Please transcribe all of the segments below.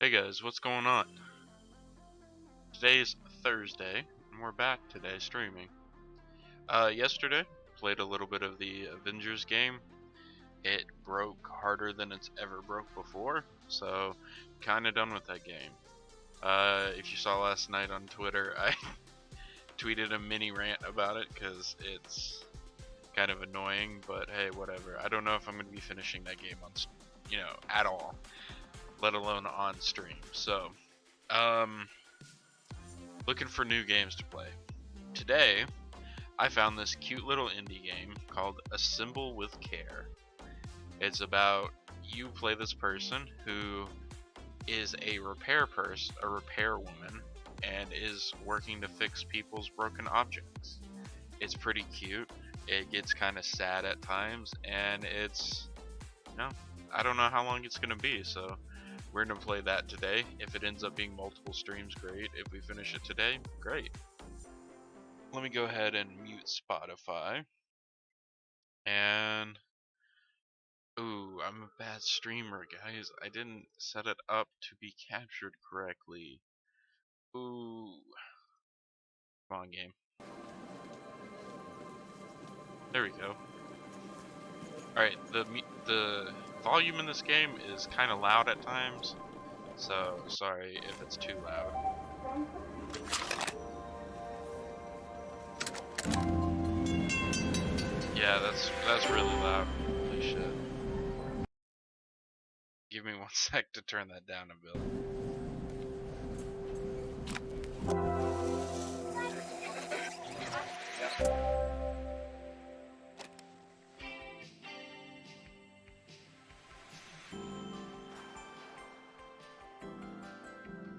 Hey guys, what's going on? Today's Thursday, and we're back today streaming. Yesterday, played a little bit of the Avengers game. It broke harder than it's ever broke before, so kinda done with that game. If you saw last night on Twitter, I tweeted a mini rant about it because it's kind of annoying, but hey, whatever. I don't know if I'm going to be finishing that game on, at all, let alone on stream. So, um, looking for new games to play. Today, I found this cute little indie game called Assemble with Care. It's about you play this person who is a a repair woman, and is working to fix people's broken objects. It's pretty cute. It gets kind of sad at times, and it's, you know, I don't know how long it's gonna be, so we're gonna play that today. If it ends up being multiple streams, great. If we finish it today, great. Let me go ahead and mute Spotify. And ooh, I'm a bad streamer, guys. I didn't set it up to be captured correctly. Ooh, come on, game. There we go. All right, the volume in this game is kind of loud at times, so sorry if it's too loud. Yeah, that's really loud. Holy shit. Give me one sec to turn that down a bit.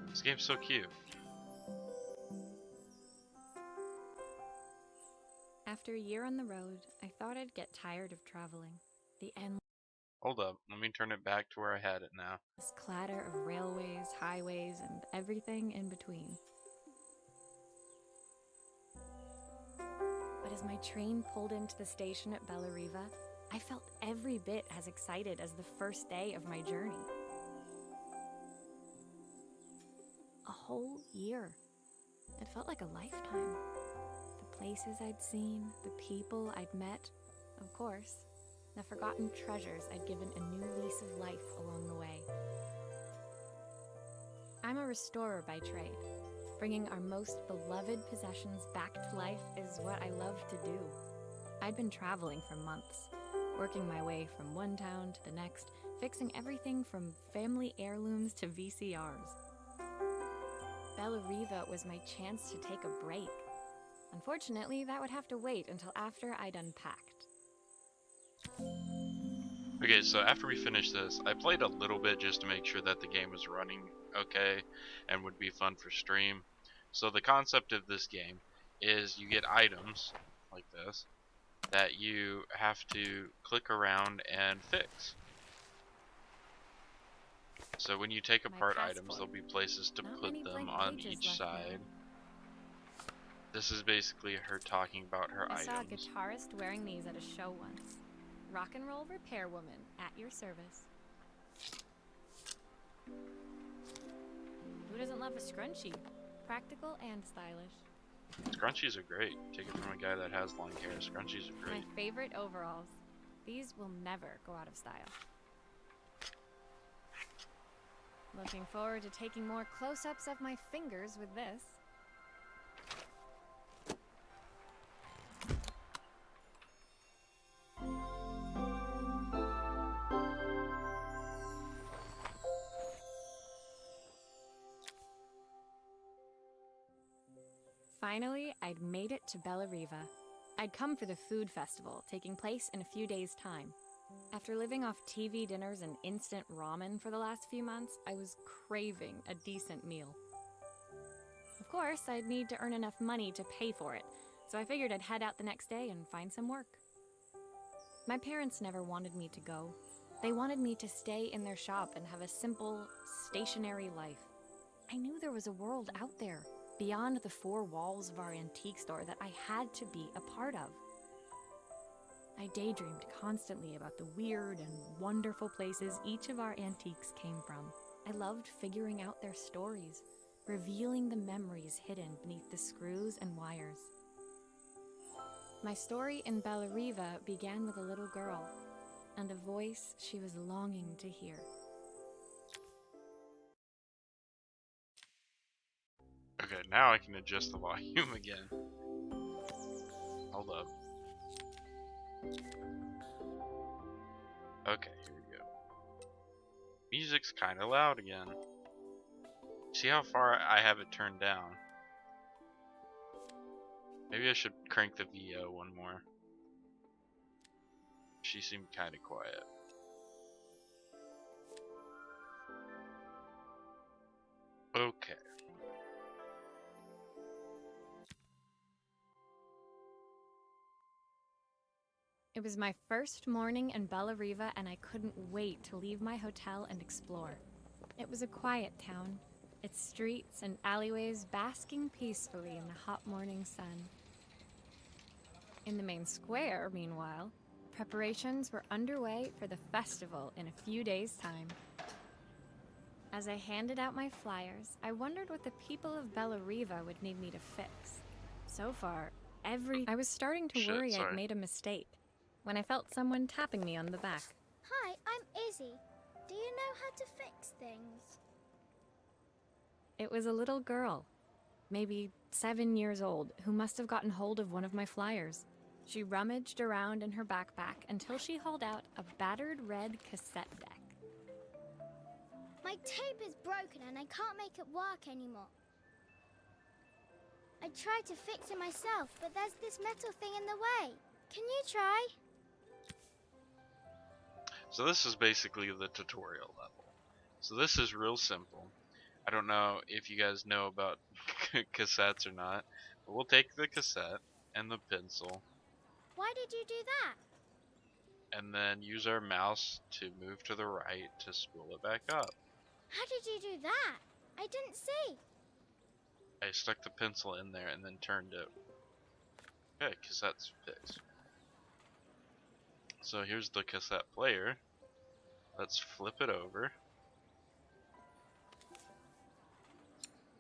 This game's so cute. After a year on the road, I thought I'd get tired of traveling. The endless Hold up, let me turn it back to where I had it now. clatter of railways, highways, and everything in between. But as my train pulled into the station at Bellariva, I felt every bit as excited as the first day of my journey. A whole year. It felt like a lifetime. The places I'd seen, the people I'd met, of course, the forgotten treasures I'd given a new lease of life along the way. I'm a restorer by trade. Bringing our most beloved possessions back to life is what I love to do. I'd been traveling for months, working my way from one town to the next, fixing everything from family heirlooms to VCRs. Bellariva was my chance to take a break. Unfortunately, that would have to wait until after I'd unpacked. Okay, so after we finish this, I played a little bit just to make sure that the game was running okay and would be fun for stream. So the concept of this game is you get items like this that you have to click around and fix. So when you take apart items, there'll be places to put them on each side. This is basically her talking about her items. I saw a guitarist wearing these at a show once. Rock and roll repair woman, at your service. Who doesn't love a scrunchie? Practical and stylish. Scrunchies are great. Take it from a guy that has long hair. Scrunchies are great. My favorite overalls. These will never go out of style. Looking forward to taking more close-ups of my fingers with this. Finally, I'd made it to Bellariva. I'd come for the food festival, taking place in a few days' time. After living off TV dinners and instant ramen for the last few months, I was craving a decent meal. Of course, I'd need to earn enough money to pay for it, so I figured I'd head out the next day and find some work. My parents never wanted me to go. They wanted me to stay in their shop and have a simple, stationary life. I knew there was a world out there, beyond the four walls of our antique store, that I had to be a part of. I daydreamed constantly about the weird and wonderful places each of our antiques came from. I loved figuring out their stories, revealing the memories hidden beneath the screws and wires. My story in Bellariva began with a little girl and a voice she was longing to hear. Okay, now I can adjust the volume again. Hold up. Okay, here we go. Music's kind of loud again. See how far I have it turned down? Maybe I should crank the VO one more. She seemed kind of quiet. Okay. It was my first morning in Bellariva, and I couldn't wait to leave my hotel and explore. It was a quiet town, its streets and alleyways basking peacefully in the hot morning sun. In the main square, meanwhile, preparations were underway for the festival in a few days' time. As I handed out my flyers, I wondered what the people of Bellariva would need me to fix. So far, I was starting to worry sorry. I'd made a mistake when I felt someone tapping me on the back. Hi, I'm Izzy. Do you know how to fix things? It was a little girl, maybe 7 years old, who must have gotten hold of one of my flyers. She rummaged around in her backpack until she hauled out a battered red cassette deck. My tape is broken and I can't make it work anymore. I tried to fix it myself, but there's this metal thing in the way. Can you try? So this is basically the tutorial level. So this is real simple. I don't know if you guys know about cassettes or not, but we'll take the cassette and the pencil Why did you do that? and then use our mouse to move to the right to spool it back up. How did you do that? I didn't see. I stuck the pencil in there and then turned it. Okay, cassette's fixed. So here's the cassette player. Let's flip it over.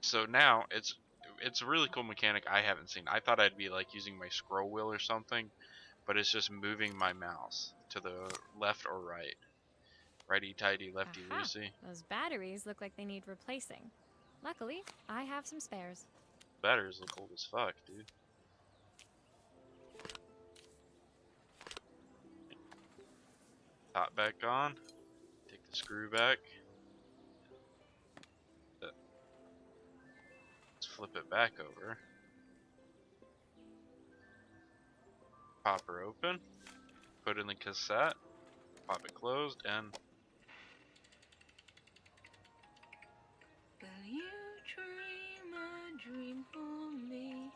So now it's a really cool mechanic I haven't seen. I thought I'd be like using my scroll wheel or something, but it's just moving my mouse to the left or right. Righty tighty, lefty Aha, loosey. those batteries look like they need replacing. Luckily, I have some spares. Batteries look old as fuck, dude. Top back on. Take the screw back. Let's flip it back over. Pop her open. Put in the cassette. Pop it closed and Will you dream a dream for me?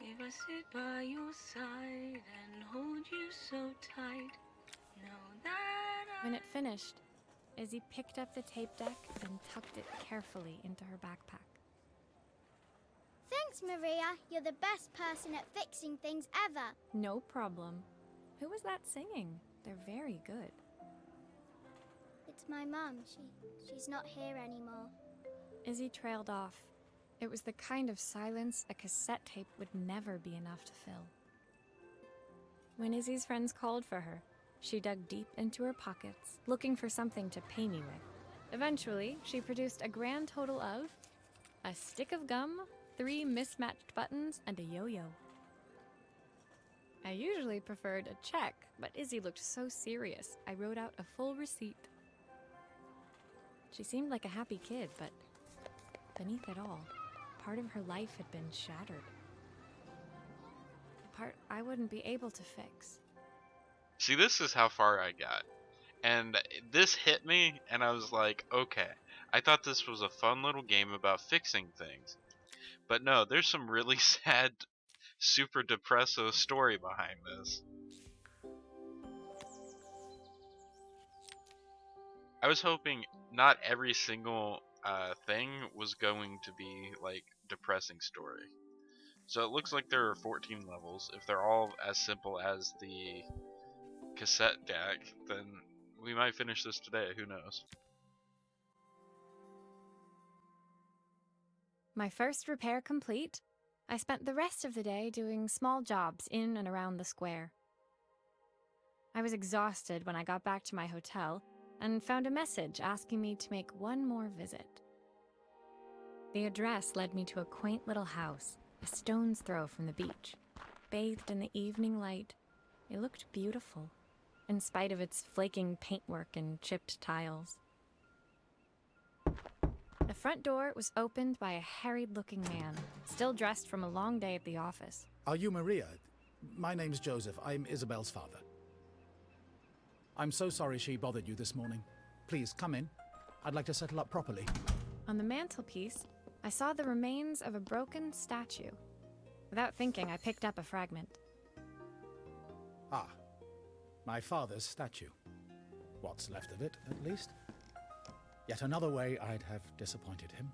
If I sit by your side and hold you so tight, know that When it finished, Izzy picked up the tape deck and tucked it carefully into her backpack. Thanks, Maria. You're the best person at fixing things ever. No problem. Who was that singing? They're very good. It's my mum. She's not here anymore. Izzy trailed off. It was the kind of silence a cassette tape would never be enough to fill. When Izzy's friends called for her, she dug deep into her pockets, looking for something to pay me with. Eventually, she produced a grand total of a stick of gum, 3 mismatched buttons, and a yo-yo. I usually preferred a check, but Izzy looked so serious, I wrote out a full receipt. She seemed like a happy kid, but beneath it all, part of her life had been shattered. A part I wouldn't be able to fix. see, this is how far I got. And this hit me, and I was like, okay. I thought this was a fun little game about fixing things. But no, there's some really sad, super depressive story behind this. I was hoping not every single thing was going to be like depressing story. So it looks like there are 14 levels. If they're all as simple as the cassette deck, then we might finish this today. Who knows? My first repair complete, I spent the rest of the day doing small jobs in and around the square. I was exhausted when I got back to my hotel and found a message asking me to make one more visit. The address led me to a quaint little house, a stone's throw from the beach. Bathed in the evening light, it looked beautiful, in spite of its flaking paintwork and chipped tiles. The front door was opened by a harried-looking man, still dressed from a long day at the office. Are you Maria? My name's Joseph. I'm Isabel's father. I'm so sorry she bothered you this morning. Please, come in. I'd like to settle up properly. On the mantelpiece, I saw the remains of a broken statue. Without thinking, I picked up a fragment. Ah, my father's statue. What's left of it, at least. Yet another way I'd have disappointed him.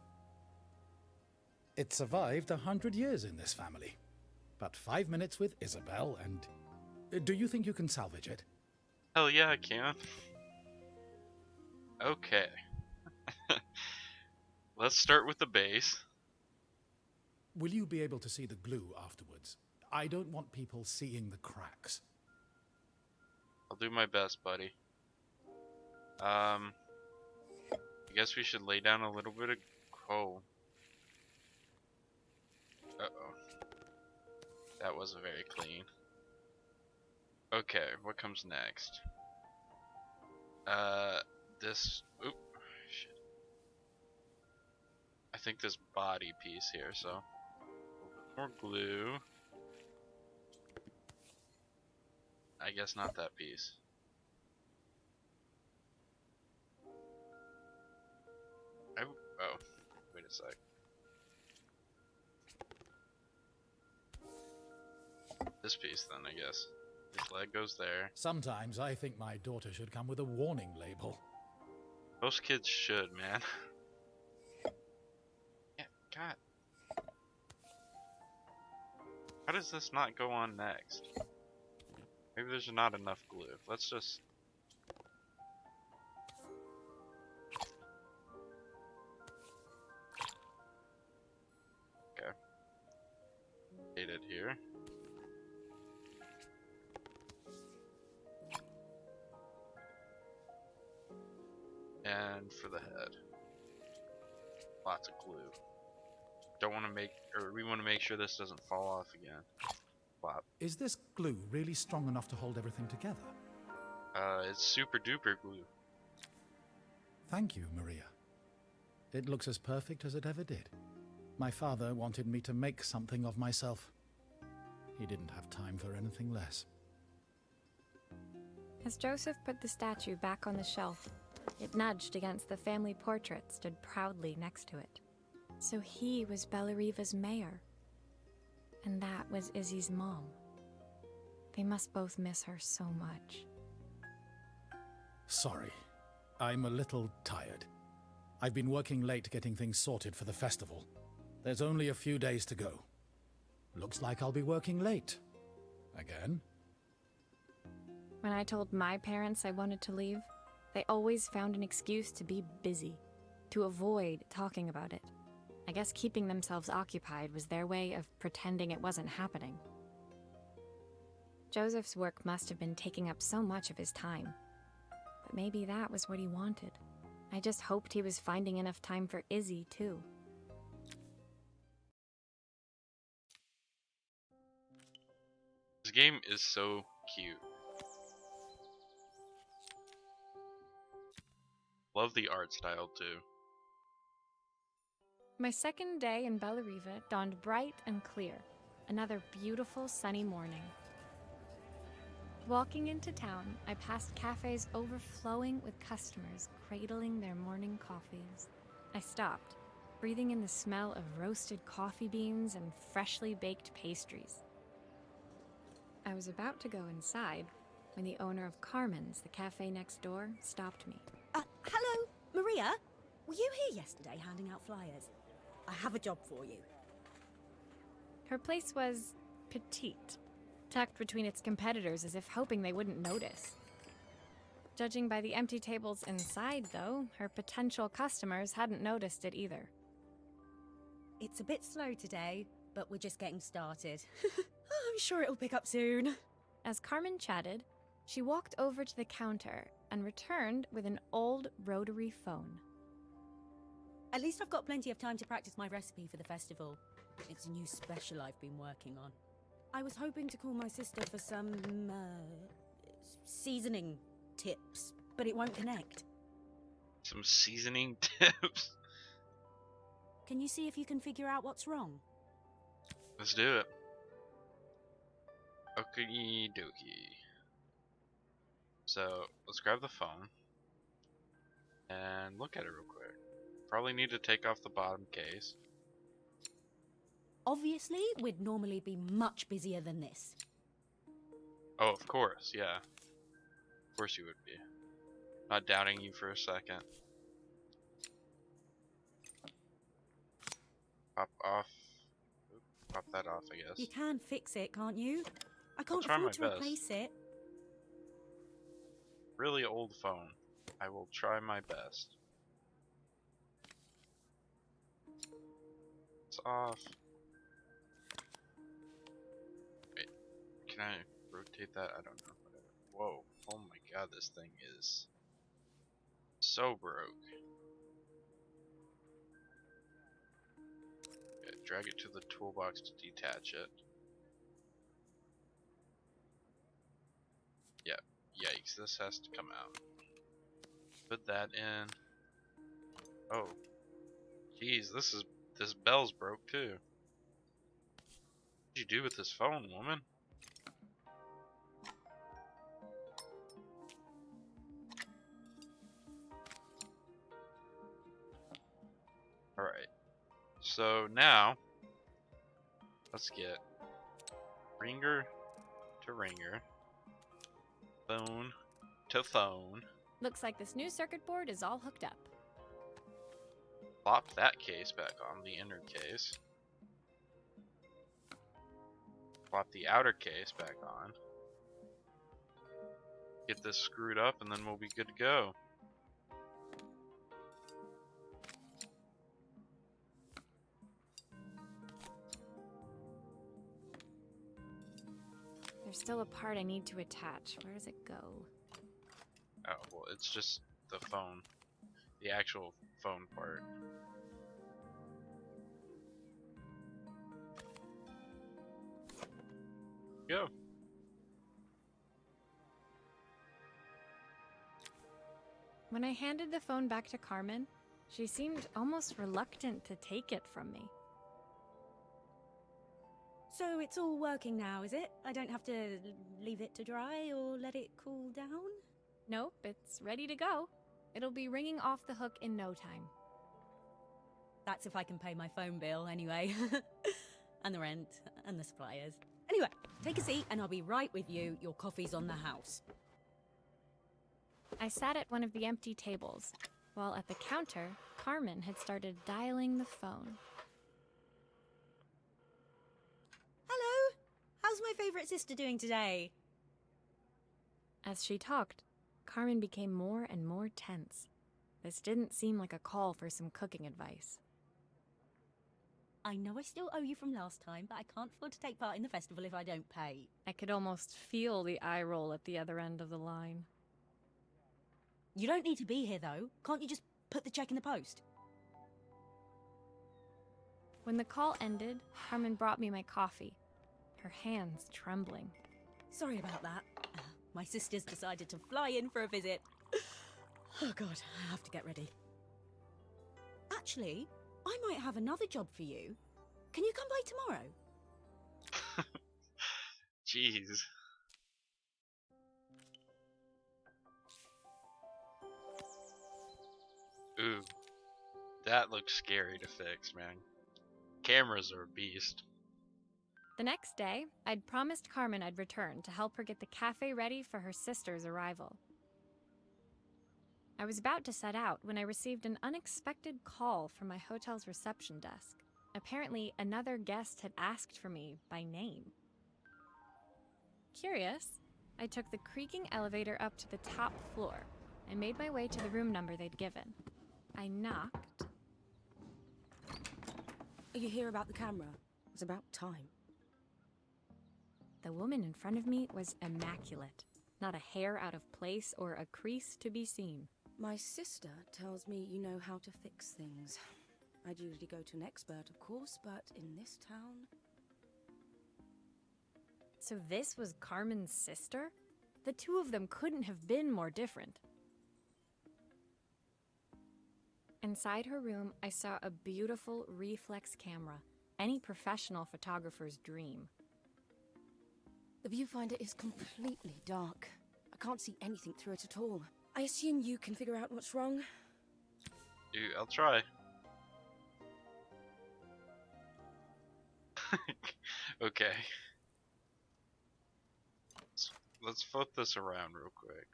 It survived 100 years in this family. But 5 minutes with Isabel and... Do you think you can salvage it? Hell yeah, I can. Okay. Let's start with the base. Will you be able to see the glue afterwards? I don't want people seeing the cracks. I'll do my best, buddy. I guess we should lay down a little bit of coal. Uh-oh. That wasn't very clean. Okay, what comes next? This... Oop. Shit. I think this body piece here, so... A little bit more glue. I guess not that piece. Oh, wait a sec. This piece then, I guess. His leg goes there. Sometimes I think my daughter should come with a warning label. Most kids should, man. Yeah, God. How does this not go on next? Maybe there's not enough glue. Let's just... Okay. Hate it here. And for the head. Lots of glue. Don't want to make, or we want to make sure this doesn't fall off again. Flop. Is this glue really strong enough to hold everything together? It's super duper glue. Thank you, Maria. It looks as perfect as it ever did. My father wanted me to make something of myself. He didn't have time for anything less. As Joseph put the statue back on the shelf, it nudged against the family portrait stood proudly next to it. So he was Bellariva's mayor. And that was Izzy's mom. They must both miss her so much. Sorry. I'm a little tired. I've been working late getting things sorted for the festival. There's only a few days to go. Looks like I'll be working late. Again? When I told my parents I wanted to leave, they always found an excuse to be busy, to avoid talking about it. I guess keeping themselves occupied was their way of pretending it wasn't happening. Joseph's work must have been taking up so much of his time. But maybe that was what he wanted. I just hoped he was finding enough time for Izzy, too. This game is so cute. Love the art style, too. My second day in Bellariva dawned bright and clear. Another beautiful sunny morning. Walking into town, I passed cafes overflowing with customers cradling their morning coffees. I stopped, breathing in the smell of roasted coffee beans and freshly baked pastries. I was about to go inside when the owner of Carmen's, the cafe next door, stopped me. Hello, Maria? Were you here yesterday handing out flyers? I have a job for you. Her place was petite, tucked between its competitors as if hoping they wouldn't notice. Judging by the empty tables inside, though, her potential customers hadn't noticed it either. It's a bit slow today, but we're just getting started. I'm sure it'll pick up soon. As Carmen chatted, she walked over to the counter and returned with an old rotary phone. At least I've got plenty of time to practice my recipe for the festival. It's a new special I've been working on. I was hoping to call my sister for some, seasoning tips, but it won't connect. Some seasoning tips. Can you see if you can figure out what's wrong? Let's do it. Okie dokie. So let's grab the phone and look at it real quick. Probably need to take off the bottom case. Obviously, we'd normally be much busier than this. Oh, of course, yeah. Of course you would be. Not doubting you for a second. Pop off. Oop, pop that off, I guess. You can fix it, can't you? I can't try my afford to best. replace it. Really old phone. I will try my best. It's off. Wait, can I rotate that? I don't know. Whatever. Whoa. Oh my god, this thing is so broke. Okay, drag it to the toolbox to detach it. Yeah, yikes, this has to come out. Put that in. Oh. Jeez, this bell's broke too. What'd you do with this phone, woman? Alright. So now, let's get ringer to ringer, phone to phone. Looks like this new circuit board is all hooked up. Plop that case back on the inner case. Plop the outer case back on. Get this screwed up and then we'll be good to go. There's still a part I need to attach. Where does it go? Oh, well, it's just the phone. The actual phone part. Go. When I handed the phone back to Carmen, she seemed almost reluctant to take it from me. So it's all working now, is it? I don't have to leave it to dry or let it cool down? Nope, it's ready to go. It'll be ringing off the hook in no time. That's if I can pay my phone bill, anyway. And the rent, and the suppliers. Anyway, take a seat and I'll be right with you. Your coffee's on the house. I sat at one of the empty tables, while at the counter, Carmen had started dialing the phone. Hello! How's my favourite sister doing today? As she talked, Carmen became more and more tense. This didn't seem like a call for some cooking advice. I know I still owe you from last time, but I can't afford to take part in the festival if I don't pay. I could almost feel the eye roll at the other end of the line. You don't need to be here, though. Can't you just put the check in the post? When the call ended, Carmen brought me my coffee, her hands trembling. Sorry about that. My sister's decided to fly in for a visit. Oh god, I have to get ready. Actually, I might have another job for you. Can you come by tomorrow? Jeez. Ooh. That looks scary to fix, man. Cameras are a beast. The next day, I'd promised Carmen I'd return to help her get the cafe ready for her sister's arrival. I was about to set out when I received an unexpected call from my hotel's reception desk. Apparently, another guest had asked for me by name. Curious, I took the creaking elevator up to the top floor and made my way to the room number they'd given. I knocked. Are you hear about the camera? It was about time. The woman in front of me was immaculate. Not a hair out of place or a crease to be seen. My sister tells me you know how to fix things. I'd usually go to an expert, of course, but in this town... So this was Carmen's sister? The two of them couldn't have been more different. Inside her room, I saw a beautiful reflex camera, any professional photographer's dream. The viewfinder is completely dark. I can't see anything through it at all. I assume you can figure out what's wrong? I'll try. Okay. Let's flip this around real quick.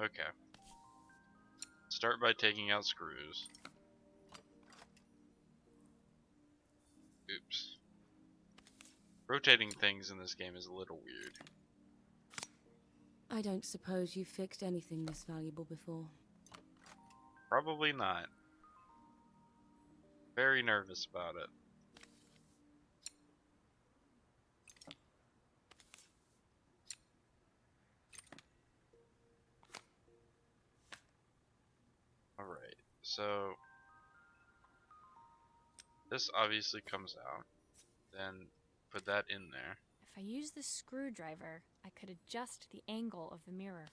Okay. Start by taking out screws. Oops. Rotating things in this game is a little weird. I don't suppose you've fixed anything this valuable before. Probably not. Very nervous about it. Alright, so this obviously comes out. Then put that in there. If I use the screwdriver, I could adjust the angle of the mirror.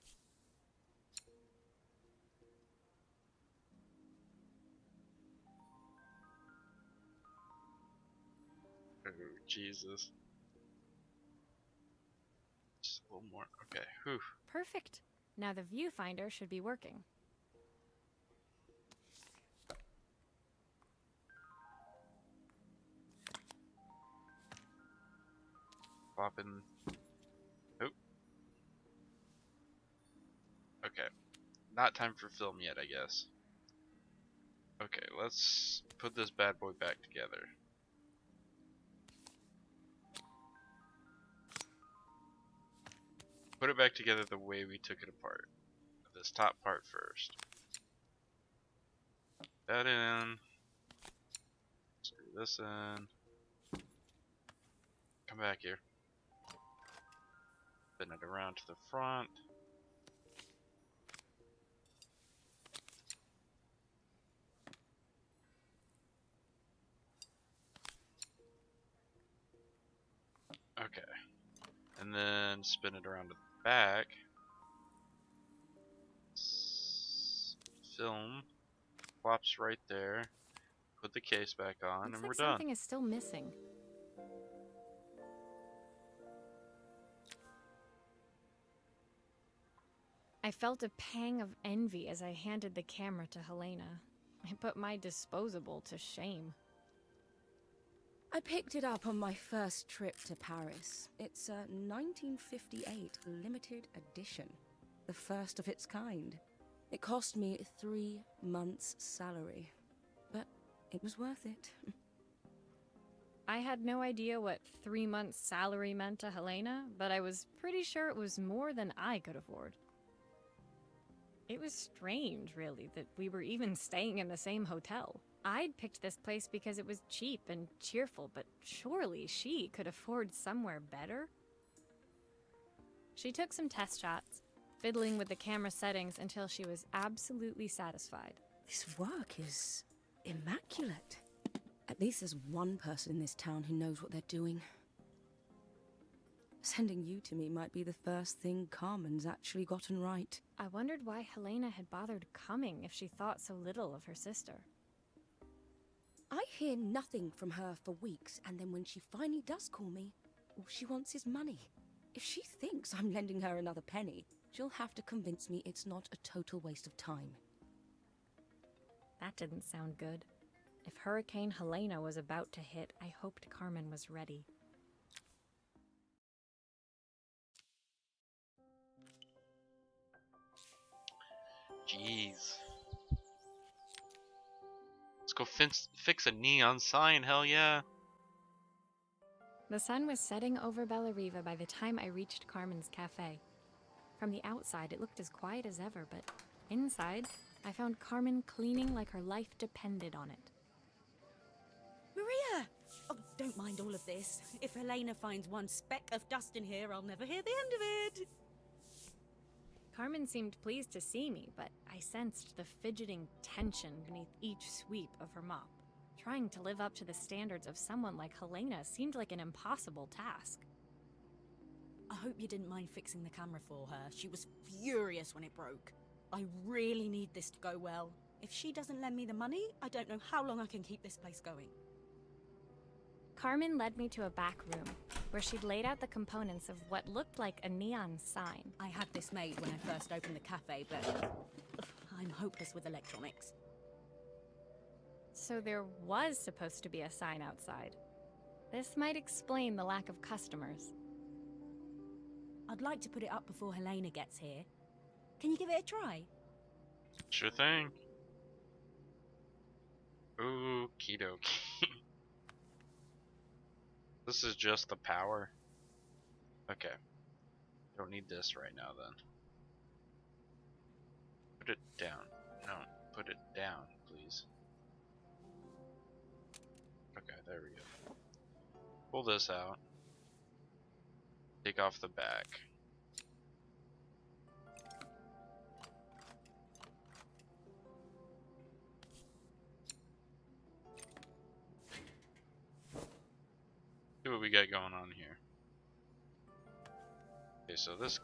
Oh, Jesus. Just a little more. Okay, whew. Perfect. Now the viewfinder should be working. Popping. Oh. Okay. Not time for film yet, I guess. Okay, let's put this bad boy back together. Put it back together the way we took it apart. This top part first. That in. Screw this in. Come back here. Spin it around to the front. Okay. And then spin it around to the back. Film. Flops right there. Put the case back on, Looks and like we're done. something is still missing. I felt a pang of envy as I handed the camera to Helena. I put my disposable to shame. I picked it up on my first trip to Paris. It's a 1958 limited edition, the first of its kind. It cost me 3 months' salary, but it was worth it. I had no idea what 3 months' salary meant to Helena, but I was pretty sure it was more than I could afford. It was strange, really, that we were even staying in the same hotel. I'd picked this place because it was cheap and cheerful, but surely she could afford somewhere better? She took some test shots, fiddling with the camera settings until she was absolutely satisfied. This work is immaculate. At least there's one person in this town who knows what they're doing. Sending you to me might be the first thing Carmen's actually gotten right. I wondered why Helena had bothered coming if she thought so little of her sister. I hear nothing from her for weeks, and then when she finally does call me, all she wants is money. If she thinks I'm lending her another penny, she'll have to convince me it's not a total waste of time. That didn't sound good. If Hurricane Helena was about to hit, I hoped Carmen was ready. Jeez. Let's go fix a neon sign, hell yeah. The sun was setting over Bellariva by the time I reached Carmen's cafe. From the outside, it looked as quiet as ever, but inside, I found Carmen cleaning like her life depended on it. Maria! Oh, don't mind all of this. If Helena finds one speck of dust in here, I'll never hear the end of it. Carmen seemed pleased to see me, but I sensed the fidgeting tension beneath each sweep of her mop. Trying to live up to the standards of someone like Helena seemed like an impossible task. I hope you didn't mind fixing the camera for her. She was furious when it broke. I really need this to go well. If she doesn't lend me the money, I don't know how long I can keep this place going. Carmen led me to a back room, where she'd laid out the components of what looked like a neon sign. I had this made when I first opened the cafe, but I'm hopeless with electronics. So there was supposed to be a sign outside. This might explain the lack of customers. I'd like to put it up before Helena gets here. Can you give it a try? Sure thing. Okie dokie. This is just the power. Okay. Don't need this right now then. Put it down. No, put it down, please. Okay, there we go. Pull this out. Take off the back. See what we got going on here. Okay, so this.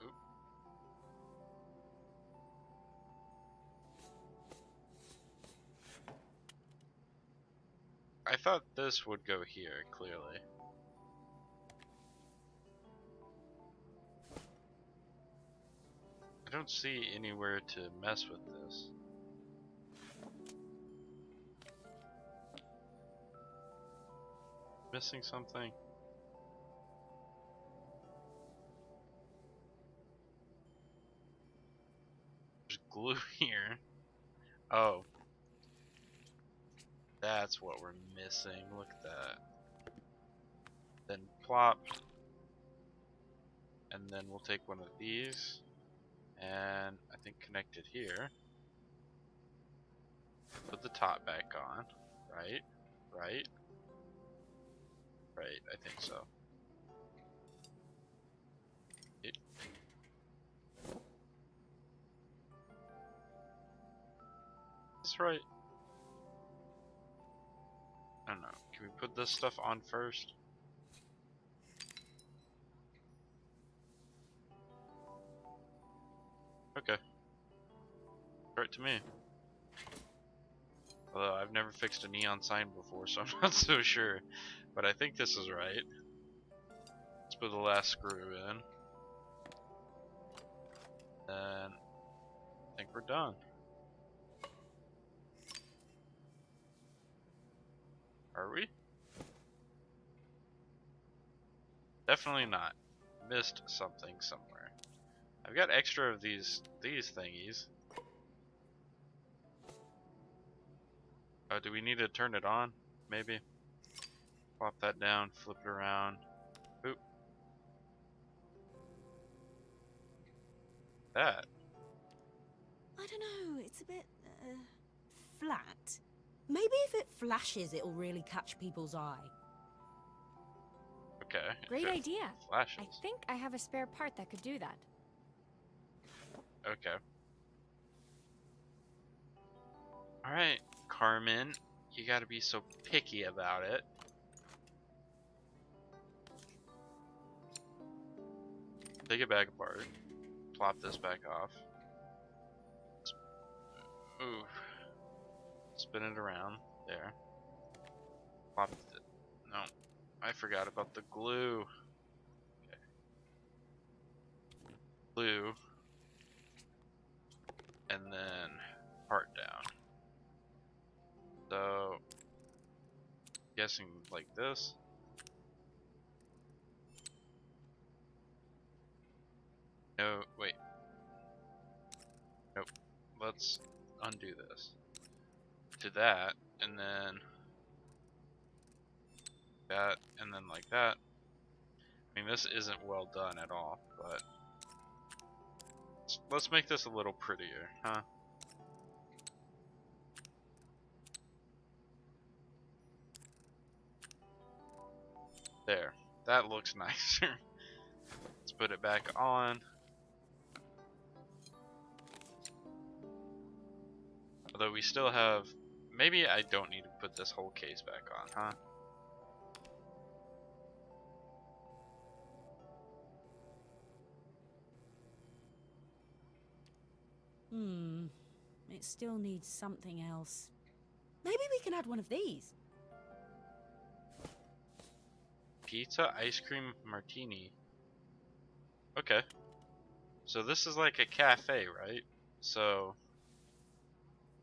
Oop. I thought this would go here, clearly. I don't see anywhere to mess with this. Missing something? There's glue here. Oh. That's what we're missing. Look at that. Then plop. And then we'll take one of these. And I think connect it here. Put the top back on. Right? Right? Right, I think so. That's right. I don't know. Can we put this stuff on first? Okay. Right to me. Although I've never fixed a neon sign before, so I'm not so sure. But I think this is right. Let's put the last screw in. Then I think we're done. Are we? Definitely not. Missed something somewhere. I've got extra of these thingies. Oh, do we need to turn it on? Maybe. Plop that down, flip it around. Oop. That. I don't know, it's a bit, flat. Maybe if it flashes, it'll really catch people's eye. Okay. Great idea. Flashes. I think I have a spare part that could do that. Okay. Alright, Carmen. You gotta be so picky about it. Take it back apart. Plop this back off. Ooh. Spin it around. There. Plop it. No. I forgot about the glue. Okay. Glue. And then part down. So, guessing like this. No, wait. Nope. Let's undo this. To that, and then that, and then like that. I mean, this isn't well done at all, but let's make this a little prettier, huh? There. That looks nicer. Let's put it back on. Although we still have... Maybe I don't need to put this whole case back on, huh? It still needs something else. Maybe we can add one of these. Pizza, ice cream, martini. Okay. So this is like a cafe, right? So...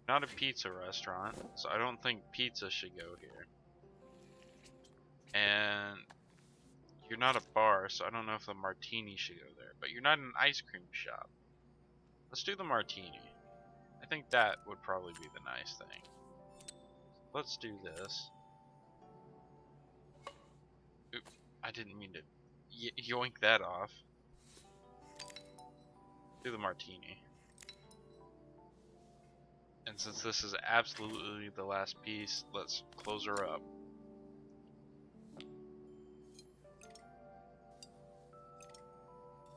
Not a pizza restaurant, so I don't think pizza should go here. And... You're not a bar, so I don't know if the martini should go there. But you're not an ice cream shop. Let's do the martini. I think that would probably be the nice thing. Let's do this. Oop, I didn't mean to yoink that off. Do the martini. And since this is absolutely the last piece, let's close her up.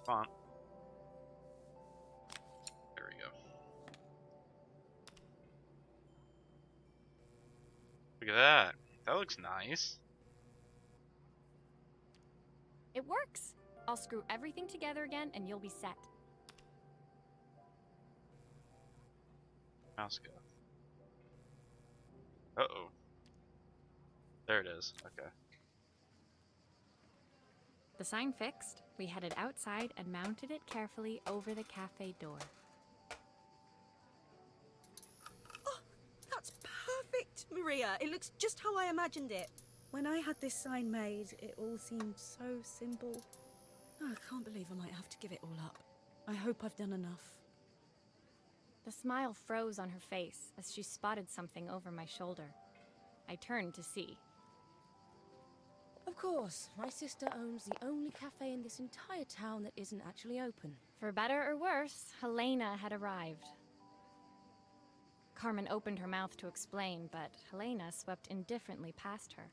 Come on. There we go. Look at that. That looks nice. It works. I'll screw everything together again and you'll be set. Mouse go. Uh-oh. There it is. Okay. The sign fixed, we headed outside and mounted it carefully over the cafe door. Oh, that's perfect, Maria. It looks just how I imagined it. When I had this sign made, it all seemed so simple. Oh, I can't believe I might have to give it all up. I hope I've done enough. The smile froze on her face as she spotted something over my shoulder. I turned to see. Of course, my sister owns the only cafe in this entire town that isn't actually open. For better or worse, Helena had arrived. Carmen opened her mouth to explain, but Helena swept indifferently past her.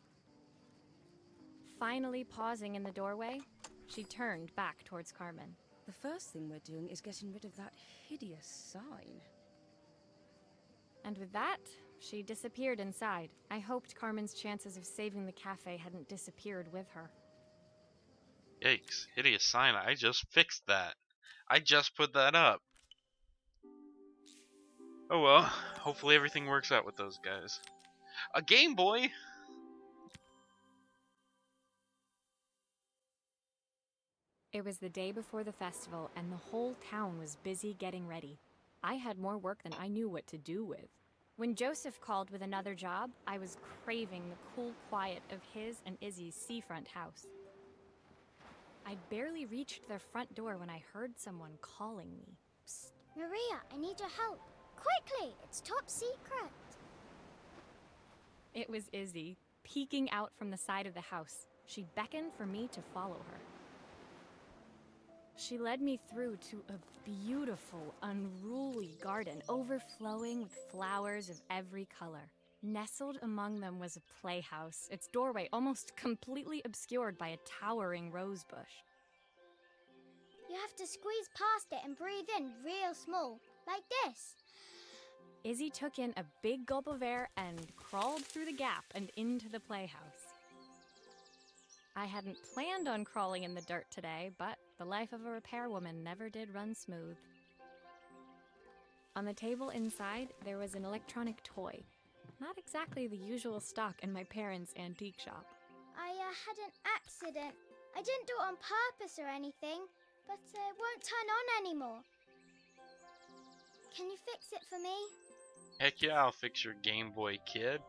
Finally pausing in the doorway, she turned back towards Carmen. The first thing we're doing is getting rid of that hideous sign. And with that, she disappeared inside. I hoped Carmen's chances of saving the cafe hadn't disappeared with her. Yikes. Hideous sign. I just fixed that. I just put that up. Oh well. Hopefully everything works out with those guys. A Game Boy! It was the day before the festival, and the whole town was busy getting ready. I had more work than I knew what to do with. When Joseph called with another job, I was craving the cool quiet of his and Izzy's seafront house. I'd barely reached their front door when I heard someone calling me. Psst. Maria, I need your help. Quickly, it's top secret. It was Izzy, peeking out from the side of the house. She beckoned for me to follow her. She led me through to a beautiful, unruly garden overflowing with flowers of every color. Nestled among them was a playhouse, its doorway almost completely obscured by a towering rose bush. You have to squeeze past it and breathe in real small, like this. Izzy took in a big gulp of air and crawled through the gap and into the playhouse. I hadn't planned on crawling in the dirt today, but the life of a repairwoman never did run smooth. On the table inside, there was an electronic toy. Not exactly the usual stock in my parents' antique shop. I had an accident. I didn't do it on purpose or anything, but it won't turn on anymore. Can you fix it for me? Heck yeah, I'll fix your Game Boy, kid.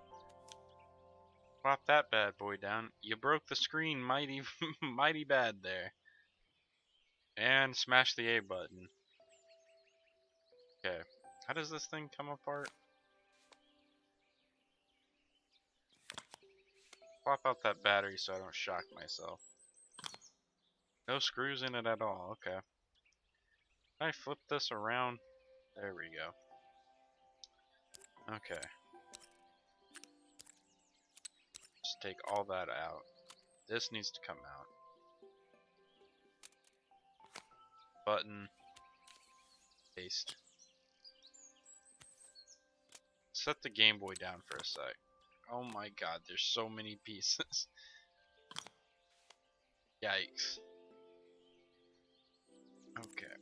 Plop that bad boy down. You broke the screen mighty, mighty bad there. And smash the A button. Okay. How does this thing come apart? Plop out that battery so I don't shock myself. No screws in it at all. Okay. Can I flip this around? There we go. Okay. Just take all that out. This needs to come out. Button. Paste. Set the Game Boy down for a sec. Oh my god, there's so many pieces. Yikes. Okay.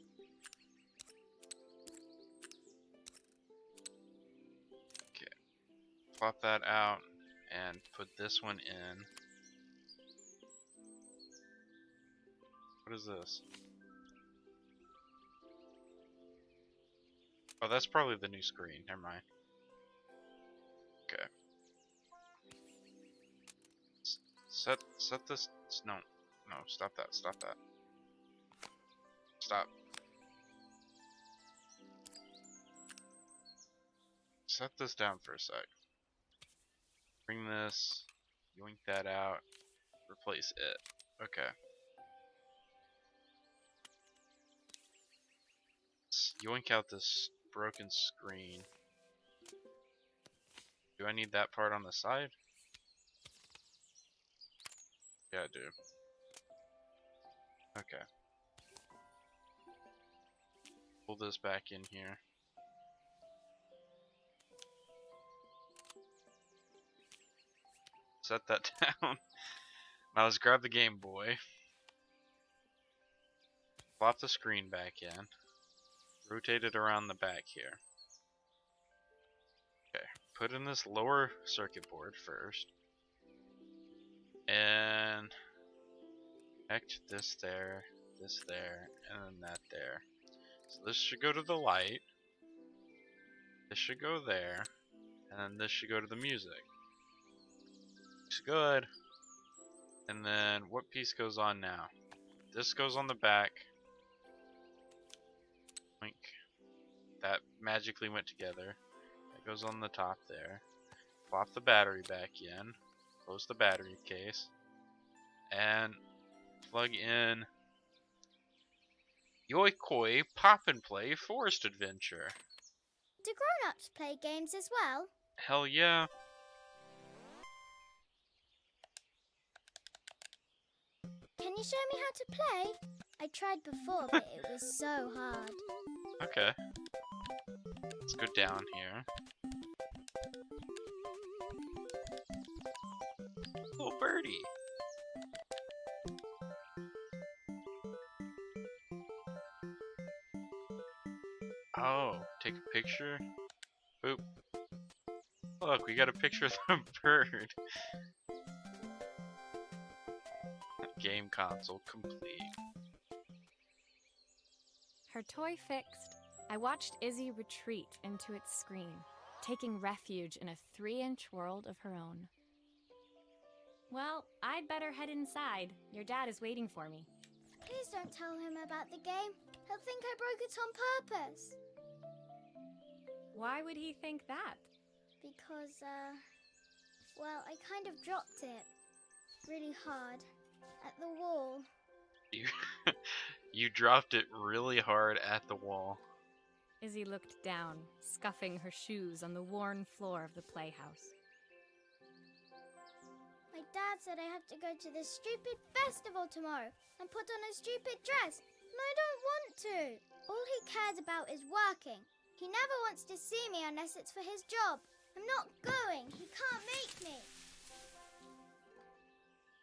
Okay. Plop that out and put this one in. What is this? Oh, that's probably the new screen. Never mind. Okay. Set this. No, stop that. Stop that. Stop. Set this down for a sec. Bring this. Yoink that out. Replace it. Okay. Let's yoink out this broken screen. Do I need that part on the side? Yeah, I do. Okay. Pull this back in here. Set that down. Now let's grab the Game Boy. Plop the screen back in. Rotate it around the back here. Okay. Put in this lower circuit board first. And connect this there, and then that there. So this should go to the light. This should go there. And then this should go to the music. Looks good. And then what piece goes on now? This goes on the back. Link. That magically went together. That goes on the top there. Plop the battery back in. Close the battery case. And plug in Yoikoi Pop and Play Forest Adventure. Do grown-ups play games as well? Hell yeah. Can you show me how to play? I tried before, but it was so hard. Okay. Let's go down here. Little birdie. Oh, take a picture. Boop. Look, we got a picture of the bird. Game console complete. Her toy fixed, I watched Izzy retreat into its screen, taking refuge in a 3-inch world of her own. Well, I'd better head inside. Your dad is waiting for me. Please don't tell him about the game. He'll think I broke it on purpose. Why would he think that? Because, well, I kind of dropped it really hard at the wall. You dropped it really hard at the wall. Izzy looked down, scuffing her shoes on the worn floor of the playhouse. My dad said I have to go to this stupid festival tomorrow and put on a stupid dress, and I don't want to. All he cares about is working. He never wants to see me unless it's for his job. I'm not going. He can't make me.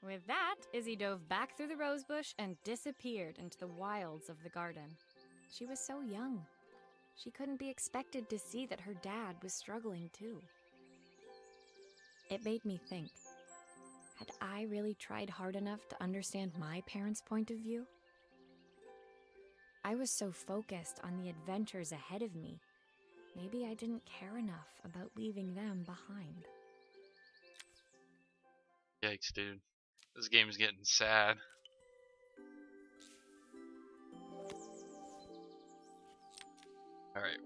With that, Izzy dove back through the rosebush and disappeared into the wilds of the garden. She was so young. She couldn't be expected to see that her dad was struggling too. It made me think, had I really tried hard enough to understand my parents' point of view? I was so focused on the adventures ahead of me. Maybe I didn't care enough about leaving them behind. Yikes, dude. This game's getting sad. Alright.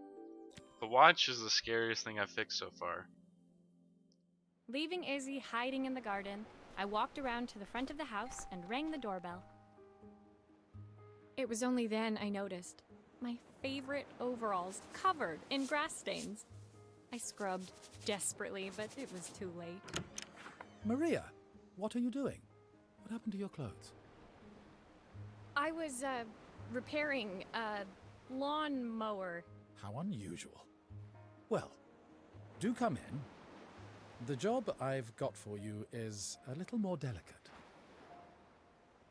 The watch is the scariest thing I've fixed so far. Leaving Izzy hiding in the garden, I walked around to the front of the house and rang the doorbell. It was only then I noticed my favorite overalls covered in grass stains. I scrubbed desperately, but it was too late. Maria, what are you doing? What happened to your clothes? I was, repairing a lawn mower. How unusual. Well, do come in. The job I've got for you is a little more delicate.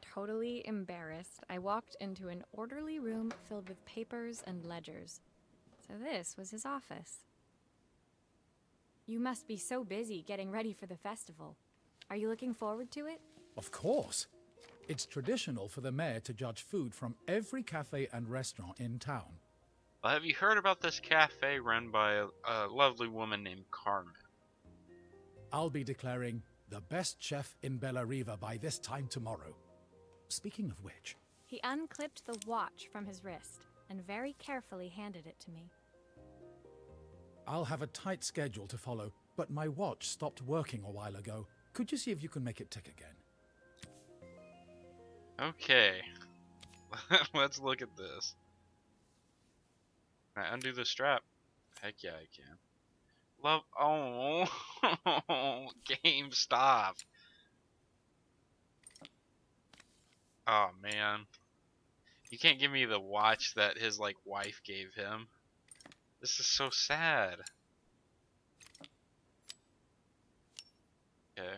Totally embarrassed, I walked into an orderly room filled with papers and ledgers. So this was his office. You must be so busy getting ready for the festival. Are you looking forward to it? Of course. It's traditional for the mayor to judge food from every cafe and restaurant in town. Well, have you heard about this cafe run by a lovely woman named Carmen? I'll be declaring the best chef in Bella Riva by this time tomorrow. Speaking of which, He unclipped the watch from his wrist and very carefully handed it to me. I'll have a tight schedule to follow, but my watch stopped working a while ago. Could you see if you can make it tick again? Okay. Let's look at this. Can I undo the strap? Heck yeah, I can. Love. Oh. Game, stop. Oh, man. You can't give me the watch that his, like, wife gave him. This is so sad. Okay.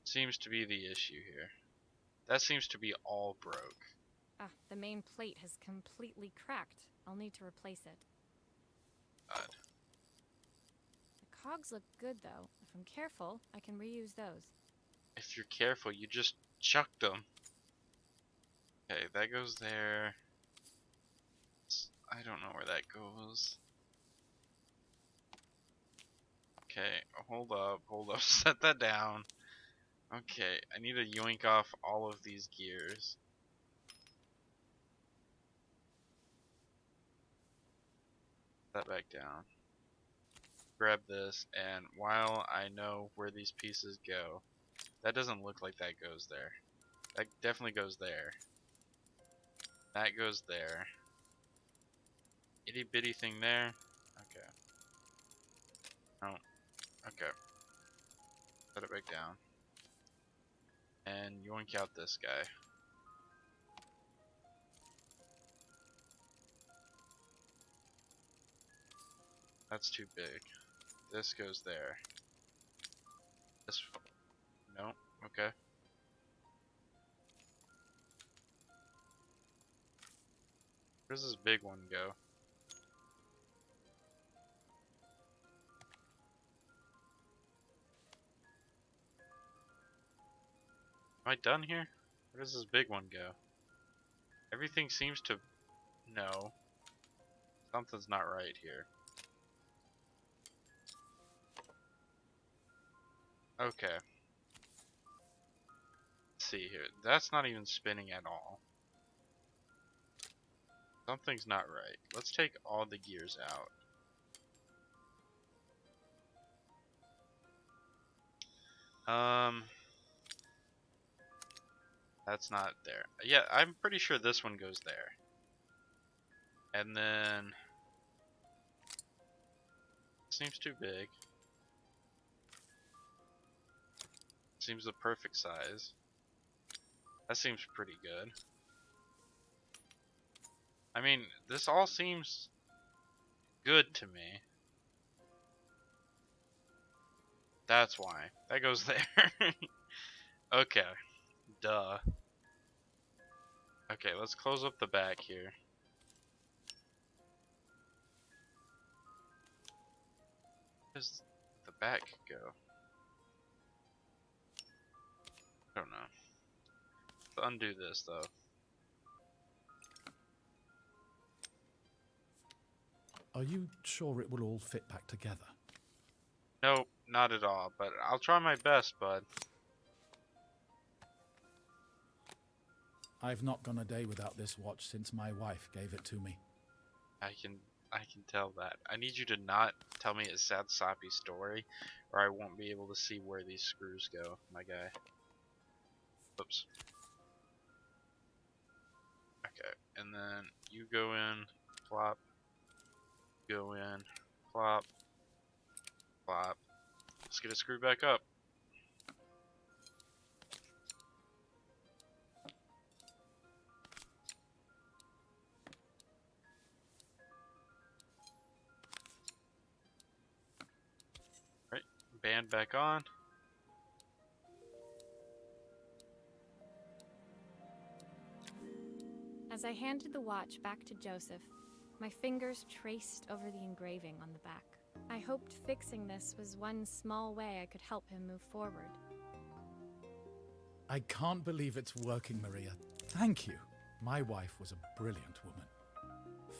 Seems to be the issue here. That seems to be all broke. Ah, the main plate has completely cracked. I'll need to replace it. God. The cogs look good, though. If I'm careful, I can reuse those. If you're careful, you just chucked them. Okay, that goes there. I don't know where that goes. Okay, hold up, set that down. Okay, I need to yoink off all of these gears. Set that back down. Grab this, and while I know where these pieces go, that doesn't look like that goes there. That definitely goes there. That goes there. Itty bitty thing there. Okay. Oh. Okay. Set it back down. And yoink out this guy. That's too big. This goes there. This. No. Okay. Where does this big one go? Am I done here? Where does this big one go? Everything seems to... No. Something's not right here. Okay. Let's see here. That's not even spinning at all. Something's not right. Let's take all the gears out. That's not there. Yeah, I'm pretty sure this one goes there. And then... Seems too big. Seems the perfect size. That seems pretty good. I mean, this all seems good to me. That's why. That goes there. Okay. Duh. Okay, let's close up the back here. Where does the back go? I don't know. Let's undo this though. are you sure it will all fit back together? Nope, not at all, but I'll try my best, bud. I've not gone a day without this watch since my wife gave it to me. I can tell that. I need you to not tell me a sad soppy story, or I won't be able to see where these screws go, my guy. Oops. Okay, and then you go in, plop, go in, plop, plop. Let's get it screwed back up. band back on. As I handed the watch back to Joseph, my fingers traced over the engraving on the back. I hoped fixing this was one small way I could help him move forward. I can't believe it's working, Maria. Thank you. My wife was a brilliant woman.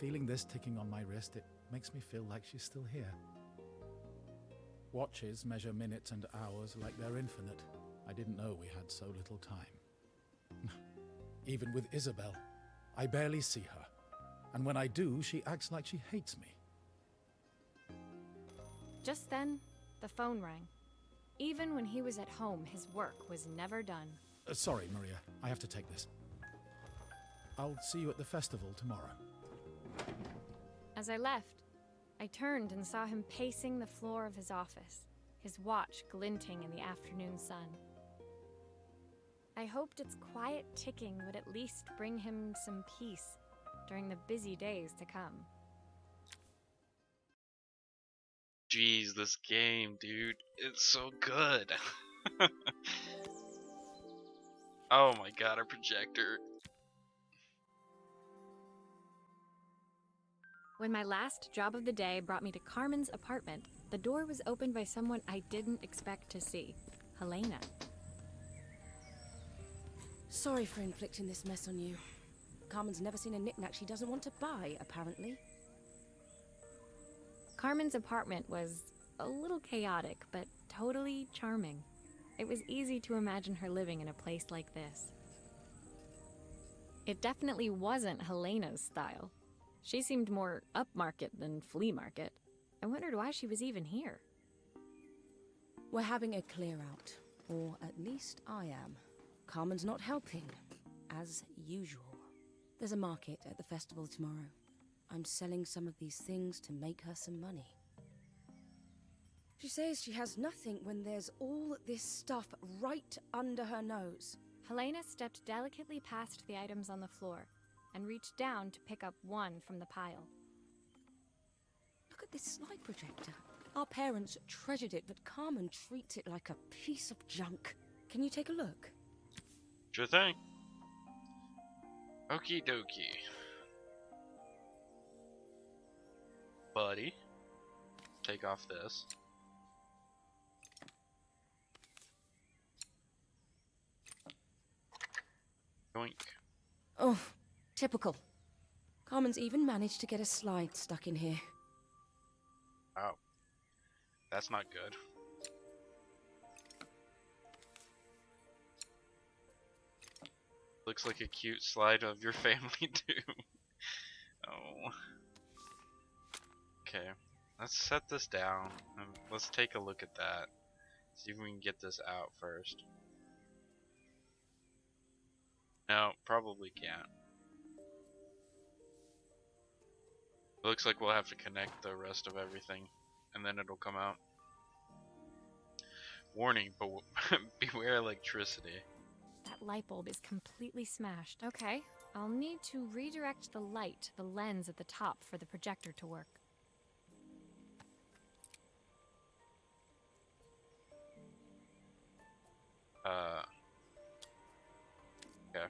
Feeling this ticking on my wrist, it makes me feel like she's still here. Watches measure minutes and hours like they're infinite. I didn't know we had so little time. Even with Isabel, I barely see her. And when I do, she acts like she hates me. Just then, the phone rang. Even when he was at home, his work was never done. Sorry, Maria. I have to take this. I'll see you at the festival tomorrow. As I left, I turned and saw him pacing the floor of his office, his watch glinting in the afternoon sun. I hoped its quiet ticking would at least bring him some peace during the busy days to come. Jeez, this game, dude. It's so good. Oh my god, a projector. When my last job of the day brought me to Carmen's apartment, the door was opened by someone I didn't expect to see, Helena. Sorry for inflicting this mess on you. Carmen's never seen a knickknack she doesn't want to buy, apparently. Carmen's apartment was a little chaotic, but totally charming. It was easy to imagine her living in a place like this. It definitely wasn't Helena's style. She seemed more upmarket than flea market. I wondered why she was even here. We're having a clear out, or at least I am. Carmen's not helping, as usual. There's a market at the festival tomorrow. I'm selling some of these things to make her some money. She says she has nothing when there's all this stuff right under her nose. Helena stepped delicately past the items on the floor and reached down to pick up one from the pile. Look at this slide projector. Our parents treasured it, but Carmen treats it like a piece of junk. Can you take a look? Sure thing. Okie dokie. Buddy. Take off this. Yoink. Oh, typical. Carmen's even managed to get a slide stuck in here. Oh. That's not good. Looks like a cute slide of your family too. Oh. Okay. Let's set this down. Let's take a look at that. See if we can get this out first. No, probably can't. Looks like we'll have to connect the rest of everything, and then it'll come out. Warning, but beware electricity. That light bulb is completely smashed. Okay, I'll need to redirect the light to the lens at the top for the projector to work. Okay.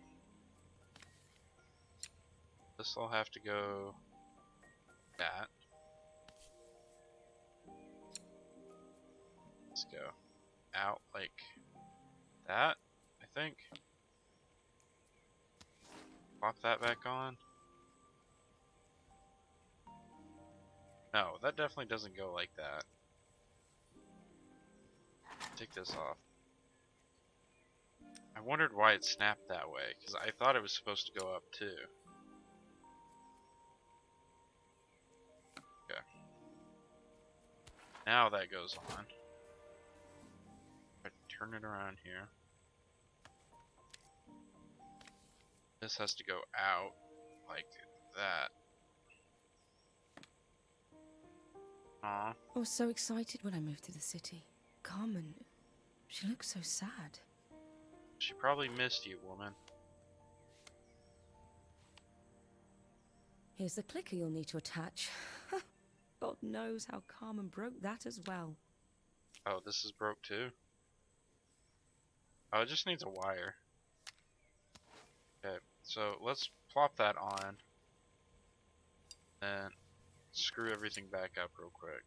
This'll have to go that. Let's go out like that, I think. Pop that back on. No, that definitely doesn't go like that. Take this off. I wondered why it snapped that way, because I thought it was supposed to go up too. Okay. Now that goes on. I turn it around here. This has to go out like that. Aw. I was so excited when I moved to the city. Carmen, she looks so sad. She probably missed you, woman. Here's the clicker you'll need to attach. God knows how Carmen broke that as well. Oh, this is broke too? Oh, it just needs a wire. Okay, so let's plop that on. And screw everything back up real quick.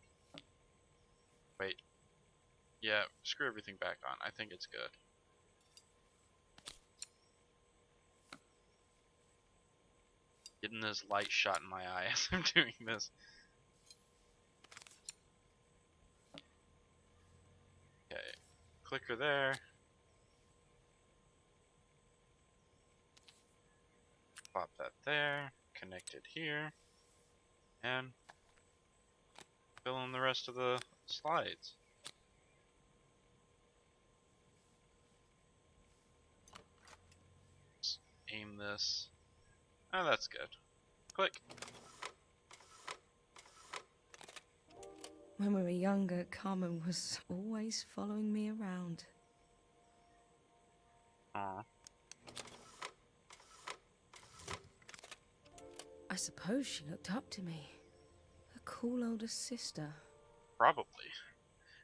Wait. Yeah, screw everything back on. I think it's good. Getting this light shot in my eye as I'm doing this. Okay, clicker there. Pop that there. Connect it here. And fill in the rest of the slides. Let's aim this. Oh, that's good. Click. When we were younger, Carmen was always following me around. Aw. I suppose she looked up to me. A cool older sister. Probably.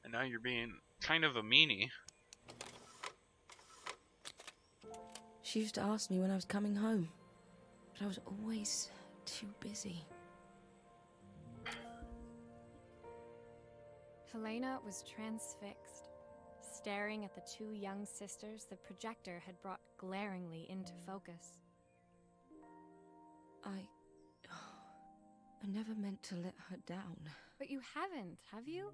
And now you're being kind of a meanie. She used to ask me when I was coming home, but I was always too busy. Helena was transfixed, staring at the two young sisters the projector had brought glaringly into focus. I never meant to let her down. But you haven't, have you?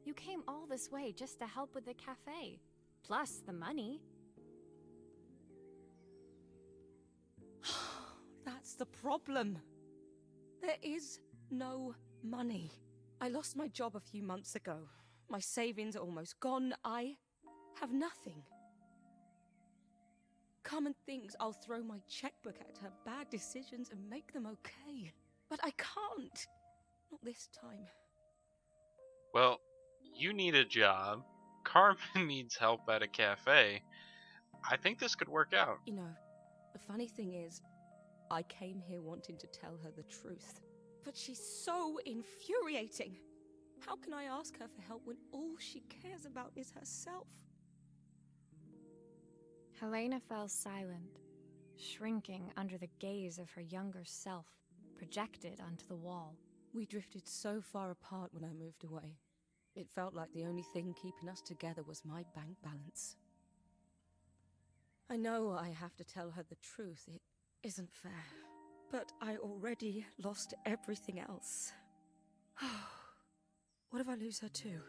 You came all this way just to help with the cafe. Plus the money. That's the problem. There is no money. I lost my job a few months ago. My savings are almost gone. I have nothing. Carmen thinks I'll throw my checkbook at her bad decisions and make them okay. But I can't. Not this time. Well, you need a job. Carmen needs help at a cafe. I think this could work out. You know, the funny thing is, I came here wanting to tell her the truth. But she's so infuriating. How can I ask her for help when all she cares about is herself? Helena fell silent, shrinking under the gaze of her younger self, projected onto the wall. We drifted so far apart when I moved away. It felt like the only thing keeping us together was my bank balance. I know I have to tell her the truth. It isn't fair. But I already lost everything else. What if I lose her too?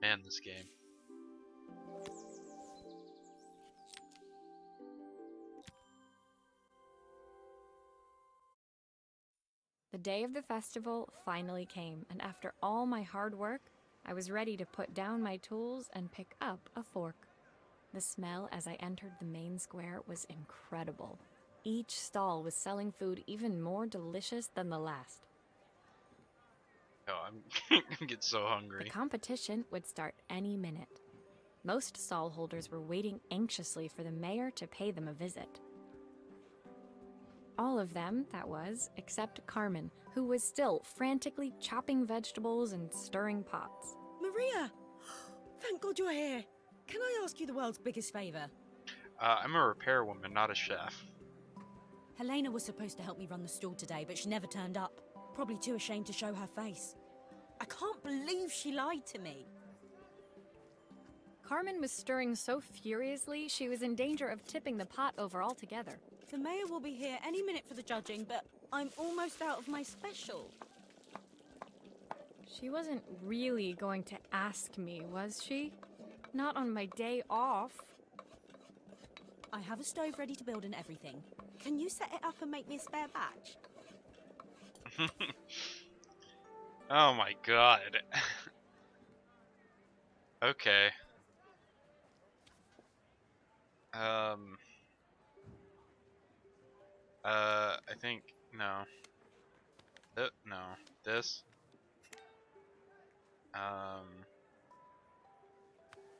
Man, this game. The day of the festival finally came, and after all my hard work, I was ready to put down my tools and pick up a fork. The smell as I entered the main square was incredible. Each stall was selling food even more delicious than the last. Oh, I'm getting so The hungry. competition would start any minute. Most stall holders were waiting anxiously for the mayor to pay them a visit. All of them, that was, except Carmen, who was still frantically chopping vegetables and stirring pots. Maria! Thank God you're here. Can I ask you the world's biggest favor? I'm a repairwoman, not a chef. Helena was supposed to help me run the stall today, but she never turned up. Probably too ashamed to show her face. I can't believe she lied to me. Carmen was stirring so furiously she was in danger of tipping the pot over altogether. The mayor will be here any minute for the judging, but I'm almost out of my special. She wasn't really going to ask me, was she? Not on my day off. I have a stove ready to build and everything. Can you set it up and make me a spare batch? Oh my god. Okay. I think no. No. This.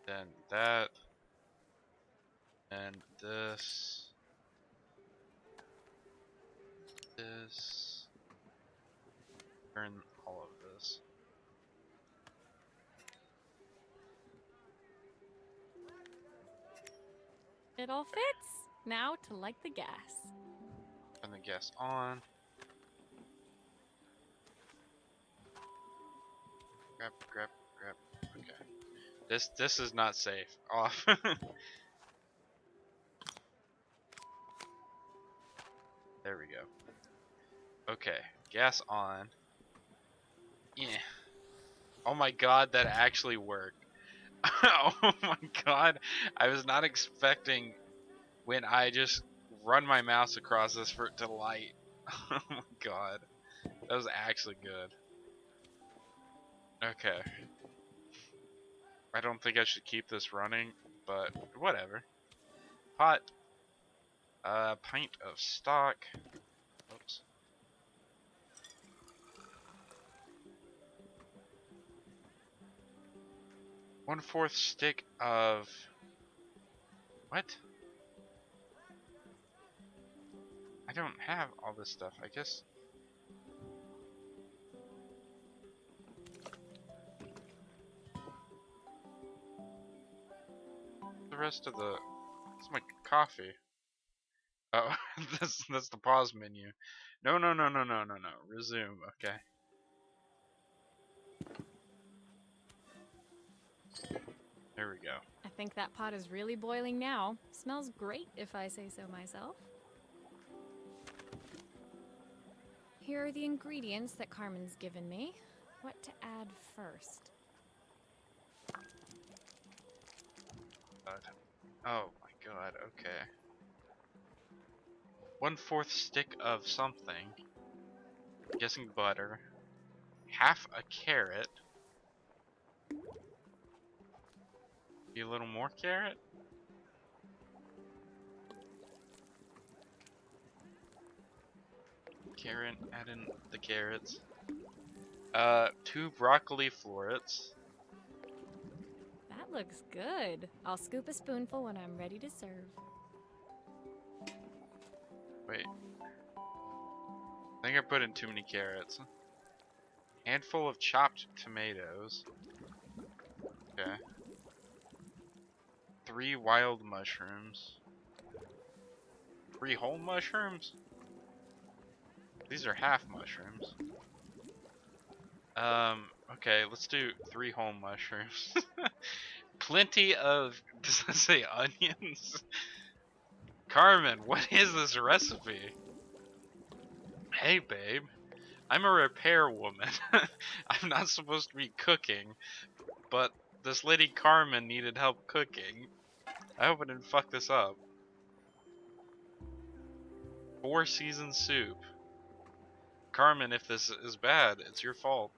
Then that. And this. This. Turn all of this. It all fits. Now to light the gas. Turn the gas on. Grab. Okay. This is not safe. Off. There we go. Okay, gas on. Yeah. Oh my god, that actually worked. Oh my god, I was not expecting when I just run my mouse across this for it to light. Oh my god, that was actually good. Okay. I don't think I should keep this running, but whatever. Pot. Pint of stock. Oops. One-fourth stick of... What? I don't have all this stuff, I guess. The rest of the... It's my coffee. Oh, that's the pause menu. No. Resume, okay. There we go. I think that pot is really boiling now. Smells great, if I say so myself. Here are the ingredients that Carmen's given me. What to add first? God. Oh my god, okay. 1/4 stick of something. I'm guessing butter. Half a carrot. Be a little more carrot? Carrot, add in the carrots. 2 broccoli florets. That looks good. I'll scoop a spoonful when I'm ready to serve. Wait. I think I put in too many carrots. Handful of chopped tomatoes. Okay. 3 wild mushrooms. 3 whole mushrooms? These are half mushrooms. Okay, let's do 3 whole mushrooms. Plenty of, does that say onions? Carmen, what is this recipe? Hey babe, I'm a repair woman. I'm not supposed to be cooking, but this lady Carmen needed help cooking. I hope I didn't fuck this up. 4 seasoned soup. Carmen, if this is bad, it's your fault.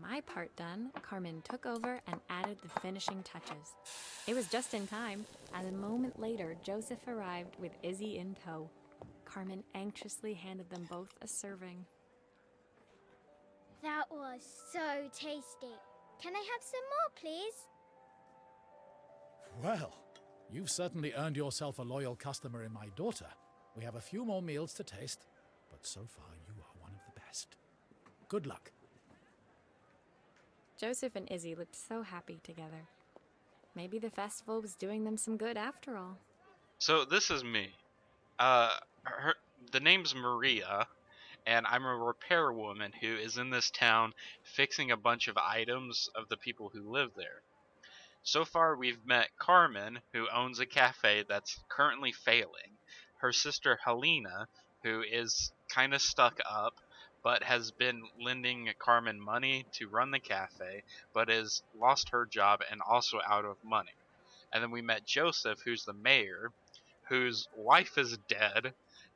My part done, Carmen took over and added the finishing touches. It was just in time, as a moment later, Joseph arrived with Izzy in tow. Carmen anxiously handed them both a serving. That was so tasty. Can I have some more, please? Well, you've certainly earned yourself a loyal customer in my daughter. We have a few more meals to taste, but so far you are one of the best. Good luck. Joseph and Izzy looked so happy together. Maybe the festival was doing them some good after all. So this is me. The name's Maria, and I'm a repair woman who is in this town fixing a bunch of items of the people who live there. So far we've met Carmen, who owns a cafe that's currently failing, her sister Helena, who is kind of stuck up, but has been lending Carmen money to run the cafe, but has lost her job and also out of money. And then we met Joseph, who's the mayor, whose wife is dead,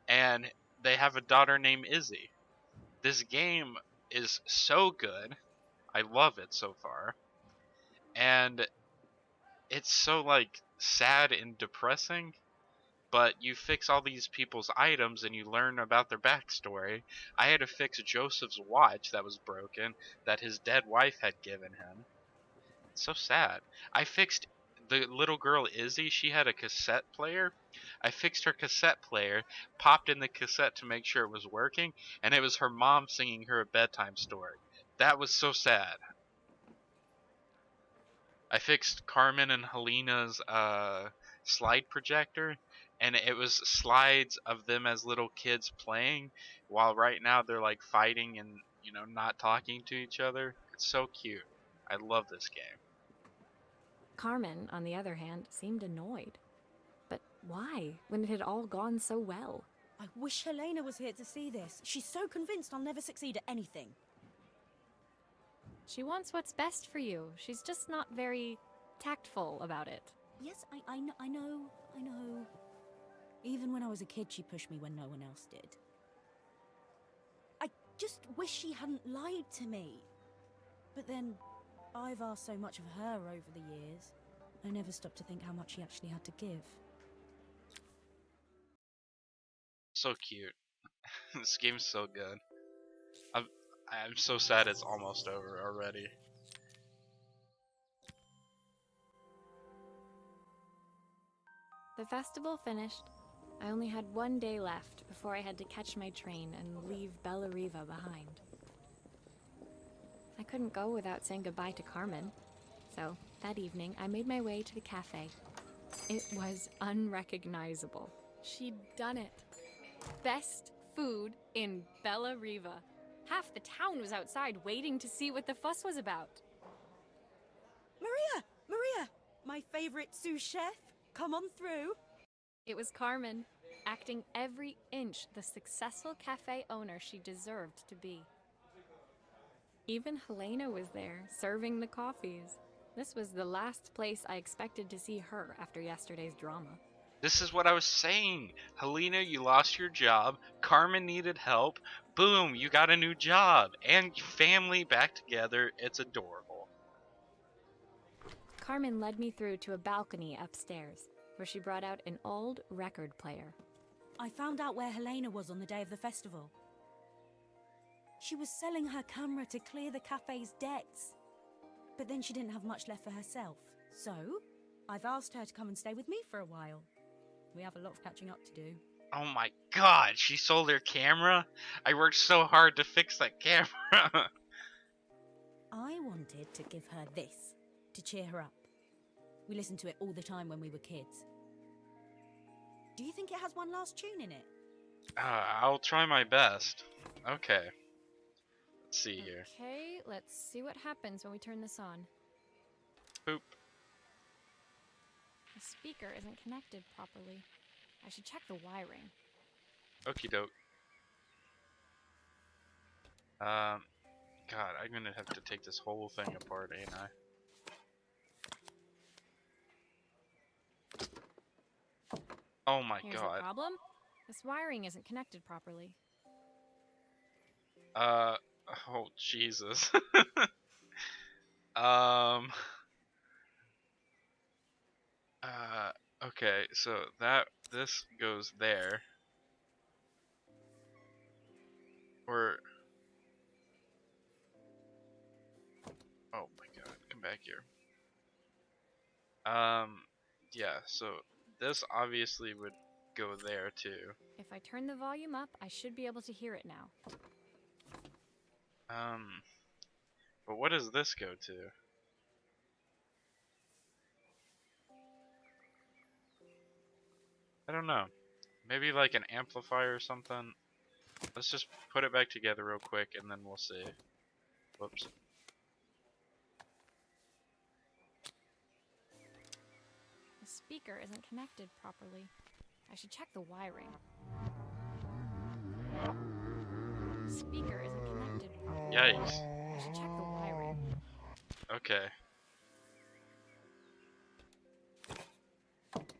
and they have a daughter named Izzy. This game is so good. I love it so far. And it's so like sad and depressing, but you fix all these people's items and you learn about their backstory. I had to fix Joseph's watch that was broken that his dead wife had given him. It's so sad. I fixed the little girl Izzy. She had a cassette player. I fixed her cassette player, popped in the cassette to make sure it was working, and it was her mom singing her a bedtime story. That was so sad. I fixed Carmen and Helena's slide projector, and it was slides of them as little kids playing, while right now they're like fighting and not talking to each other. It's so cute. I love this game. Carmen, on the other hand, seemed annoyed. But why, when it had all gone so well? I wish Helena was here to see this. She's so convinced I'll never succeed at anything. She wants what's best for you. She's just not very tactful about it. Yes, I know. Even when I was a kid, she pushed me when no one else did. I just wish she hadn't lied to me. But then, I've asked so much of her over the years. I never stopped to think how much she actually had to give. So cute. This game's so good. I'm so sad it's almost over already. The festival finished. I only had one day left before I had to catch my train and leave Bellariva behind. I couldn't go without saying goodbye to Carmen, so that evening I made my way to the cafe. It was unrecognizable. She'd done it. Best food in Bellariva. Half the town was outside waiting to see what the fuss was about. Maria! My favorite sous chef. Come on through. It was Carmen, acting every inch the successful cafe owner she deserved to be. Even Helena was there, serving the coffees. This was the last place I expected to see her after yesterday's drama. This is what I was saying. Helena, you lost your job. Carmen needed help. Boom, you got a new job. And family back together. It's adorable. Carmen led me through to a balcony upstairs, where she brought out an old record player. I found out where Helena was on the day of the festival. She was selling her camera to clear the cafe's debts. But then she didn't have much left for herself. So, I've asked her to come and stay with me for a while. We have a lot of catching up to do. Oh my god, she sold her camera? I worked so hard to fix that camera. I wanted to give her this, to cheer her up. We listened to it all the time when we were kids. Do you think it has one last tune in it? I'll try my best. Okay. Let's see here. Okay, let's see what happens when we turn this on. Boop. The speaker isn't connected properly. I should check the wiring. Okie doke. God, I'm gonna have to take this whole thing apart, ain't I? Oh my Here's god. the problem. This wiring isn't connected properly. Oh Jesus. Okay, so this goes there. Or oh my god, come back here. Yeah, so this obviously would go there too. If I turn the volume up, I should be able to hear it now. But what does this go to? I don't know. Maybe like an amplifier or something. Let's just put it back together real quick and then we'll see. Whoops. The speaker isn't connected properly. I should check the wiring. The speaker isn't connected properly. Yikes. I should check the wiring. Okay.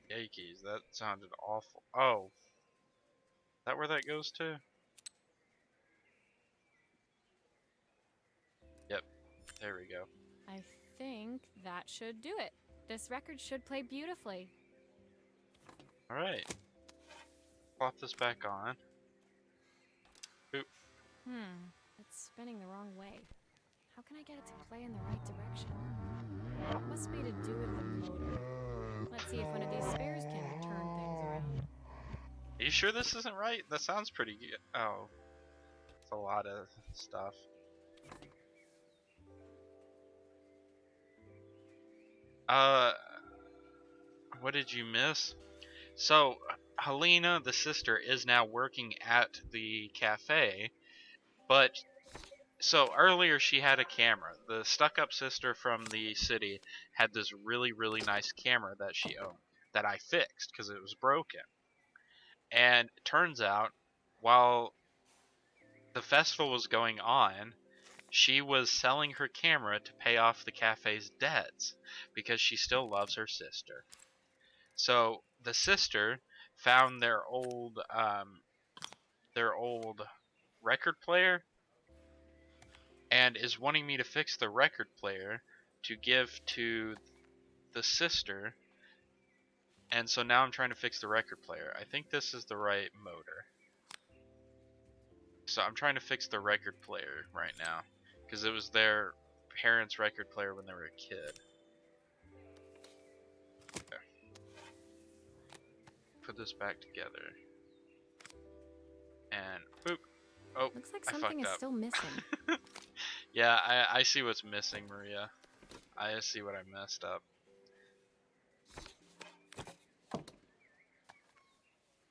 Yankees, that sounded awful. Oh. Is that where that goes to? Yep. There we go. I think that should do it. This record should play beautifully. Alright. Plop this back on. Boop. It's spinning the wrong way. How can I get it to play in the right direction? What must be to do with the motor? Let's see if one of these spares can turn things around. Are you sure this isn't right? That sounds pretty good. Oh. It's a lot of stuff. Uh, what did you miss? So, Helena, the sister, is now working at the cafe, but so earlier she had a camera. The stuck-up sister from the city had this really, really nice camera that she owned that I fixed because it was broken. And it turns out, while the festival was going on, she was selling her camera to pay off the cafe's debts because she still loves her sister. So the sister found their old record player and is wanting me to fix the record player to give to the sister. And so now I'm trying to fix the record player. I think this is the right motor. So I'm trying to fix the record player right now because it was their parents' record player when they were a kid. Okay. Put this back together. And boop. Oh, Looks like I something fucked is up. still missing. Yeah, I see what's missing, Maria. I see what I messed up.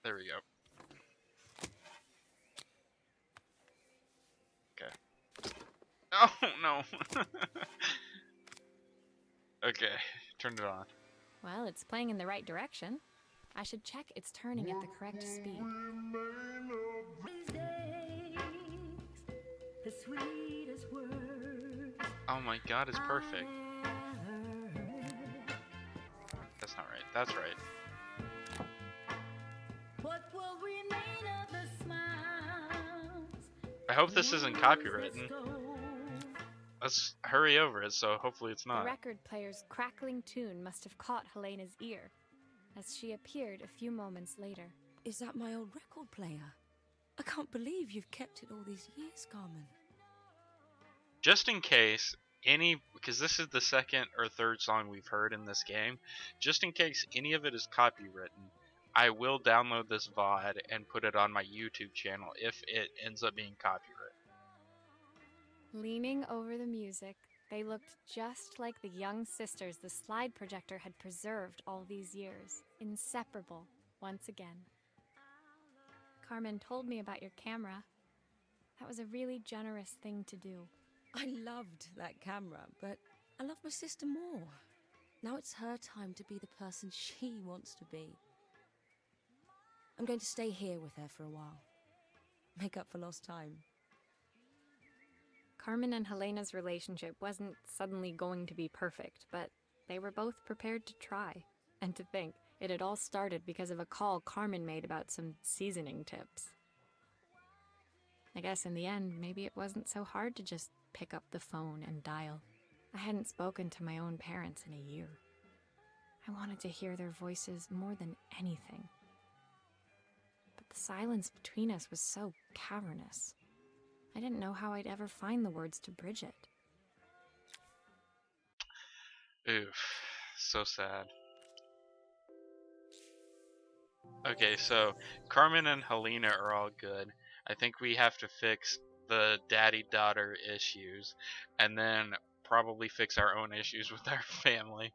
There we go. Okay. Oh, no. Okay, turned it on. Well, it's playing in the right direction. I should check it's turning at the correct speed. Oh my god, it's perfect. That's not right. That's right. I hope this isn't copywritten. Let's hurry over it, so hopefully it's The not. record player's crackling tune must have caught Helena's ear, as she appeared a few moments later. Is that my old record player? I can't believe you've kept it all these years, Carmen. Just in case because this is the second or third song we've heard in this game, just in case any of it is copywritten, I will download this VOD and put it on my YouTube channel if it ends up being copyrighted. Leaning over the music, they looked just like the young sisters the slide projector had preserved all these years, inseparable once again. Carmen told me about your camera. That was a really generous thing to do. I loved that camera, but I love my sister more. Now it's her time to be the person she wants to be. I'm going to stay here with her for a while. Make up for lost time. Carmen and Helena's relationship wasn't suddenly going to be perfect, but they were both prepared to try. And to think, it had all started because of a call Carmen made about some seasoning tips. I guess in the end, maybe it wasn't so hard to just pick up the phone and dial. I hadn't spoken to my own parents in a year. I wanted to hear their voices more than anything. But the silence between us was so cavernous. I didn't know how I'd ever find the words to bridge it. Oof, so sad. Okay, so Carmen and Helena are all good. I think we have to fix the daddy-daughter issues, and then probably fix our own issues with our family.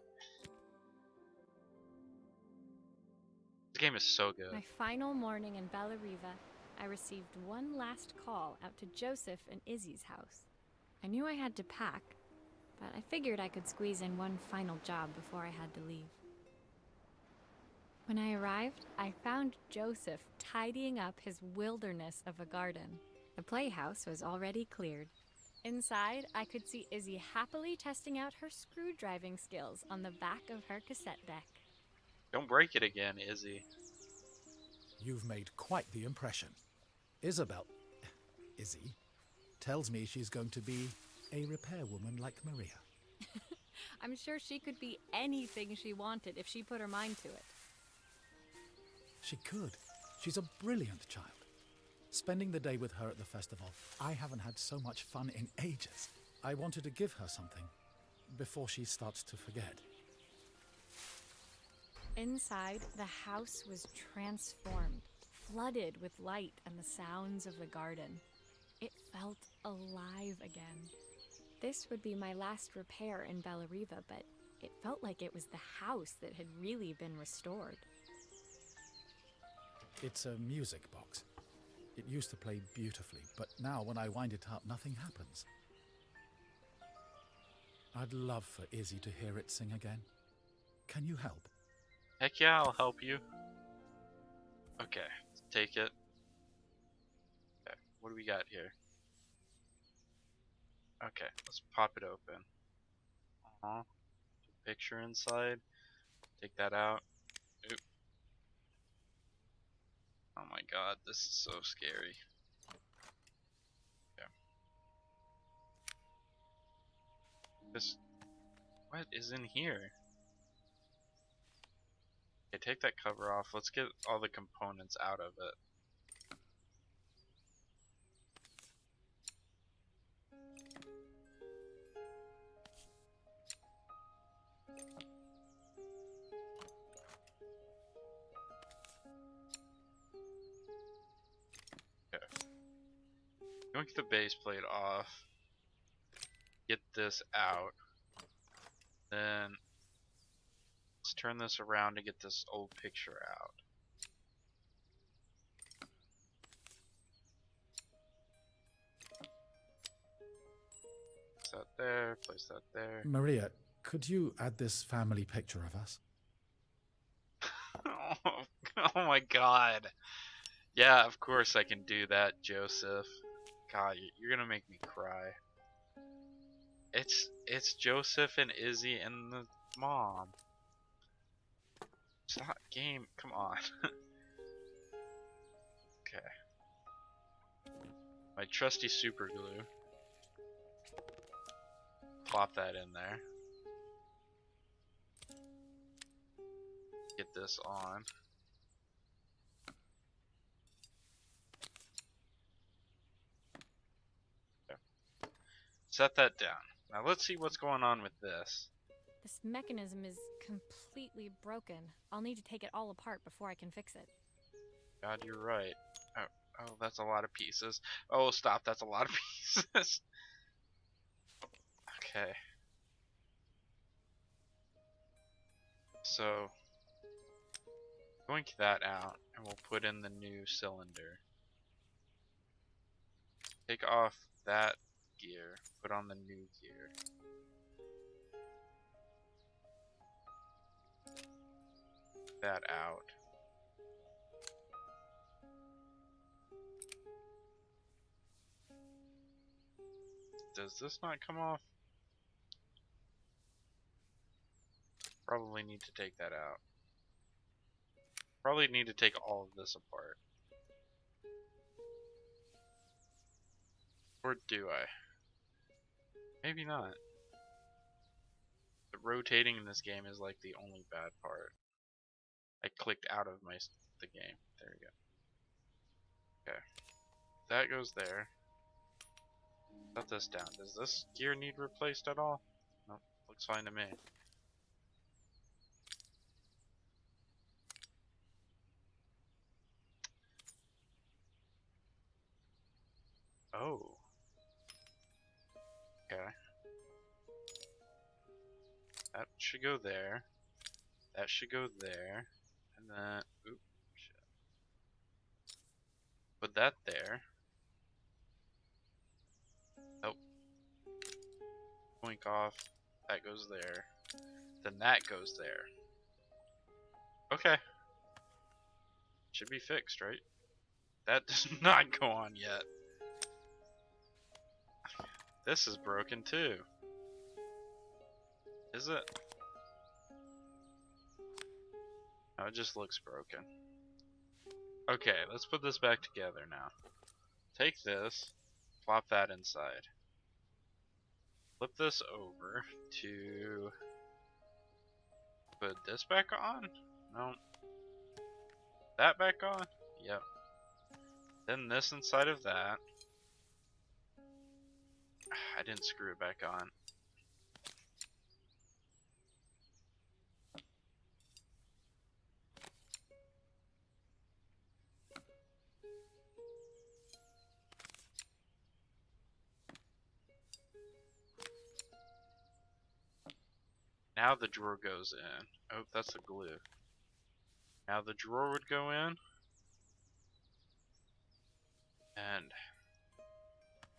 This game is so good. My final morning in Bellariva, I received one last call out to Joseph and Izzy's house. I knew I had to pack, but I figured I could squeeze in one final job before I had to leave. When I arrived, I found Joseph tidying up his wilderness of a garden. The playhouse was already cleared. Inside, I could see Izzy happily testing out her screw-driving skills on the back of her cassette deck. Don't break it again, Izzy. You've made quite the impression. Izzy, tells me she's going to be a repairwoman like Maria. I'm sure she could be anything she wanted if she put her mind to it. She could. She's a brilliant child. Spending the day with her at the festival, I haven't had so much fun in ages. I wanted to give her something before she starts to forget. Inside, the house was transformed, flooded with light and the sounds of the garden. It felt alive again. This would be my last repair in Bellariva, but it felt like it was the house that had really been restored. It's a music box. It used to play beautifully, but now when I wind it up, nothing happens. I'd love for Izzy to hear it sing again. Can you help? Heck yeah, I'll help you. Okay, take it. Okay, what do we got here? Okay, let's pop it open. Picture inside. Take that out. Oop. Oh my god, this is so scary. Okay. What is in here? Okay, take that cover off. Let's get all the components out of it. Okay. Yoink the base plate off. Get this out. Then let's turn this around to get this old picture out. Place that there, place that there. Maria, could you add this family picture of us? Oh my god. Yeah, of course I can do that, Joseph. God, you're gonna make me cry. It's Joseph and Izzy and the mom. It's not game. Come on. Okay. My trusty super glue. Plop that in there. Get this on. Okay. Set that down. Now let's see what's going on with this. This mechanism is completely broken. I'll need to take it all apart before I can fix it. God, you're right. Oh, that's a lot of pieces. Oh, stop. That's a lot of pieces. Okay. So, going that out, and we'll put in the new cylinder. Take off that gear, put on the new gear. That out. Does this not come off? Probably need to take that out. Probably need to take all of this apart. Or do I? Maybe not. The rotating in this game is like the only bad part. I clicked out of the game. There we go. Okay. That goes there. Set this down. Does this gear need replaced at all? Nope. Looks fine to me. Oh. Okay. That should go there. That should go there. And then, oop, shit. Put that there. Oh. Blink off. That goes there. Then that goes there. Okay. Should be fixed, right? That does not go on yet. This is broken too. Is it? No, it just looks broken. Okay, let's put this back together now. Take this, plop that inside. Flip this over to put this back on? No. That back on? Yep. Then this inside of that. I didn't screw it back on. Now the drawer goes in. Oh, that's the glue. Now the drawer would go in. And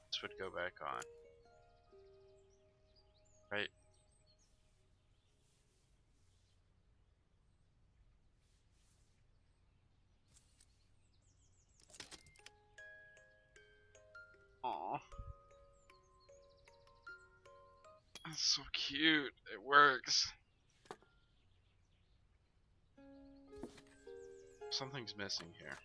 this would go back on. Right? Aww. That's so cute. It works. Something's missing here.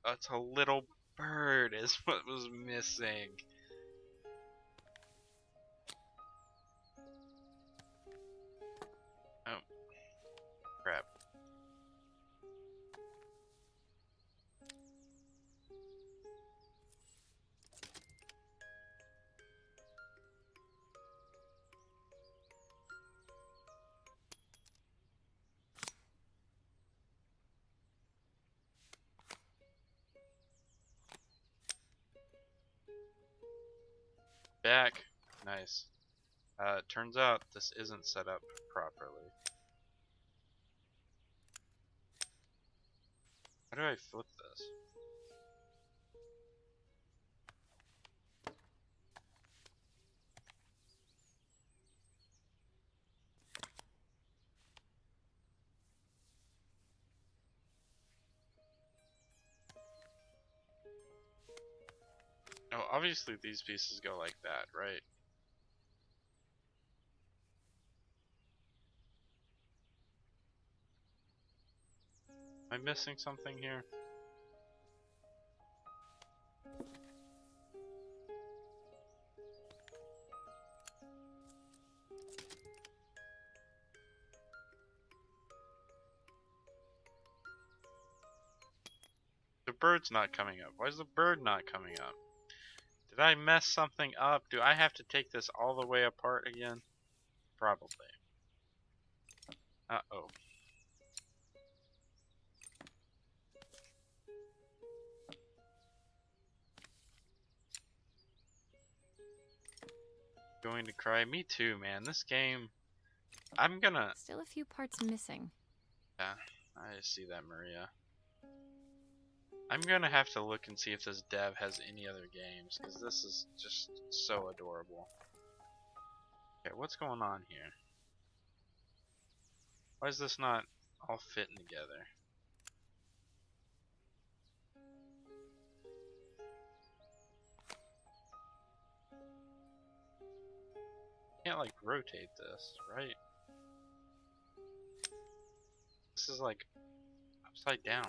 That's a little bird is what was missing. Oh, crap. Back. Nice. Turns out this isn't set up properly. How do I flip this? Oh, obviously these pieces go like that, right? Am I missing something here? The bird's not coming up. Why is the bird not coming up? Did I mess something up? Do I have to take this all the way apart again? Probably. Uh-oh. Going to cry? Me too, man. This game, I'm gonna... Still a few parts missing. Yeah, I see that, Maria. I'm gonna have to look and see if this dev has any other games, because this is just so adorable. Okay, what's going on here? Why is this not all fitting together? Can't like rotate this, right? This is like upside down.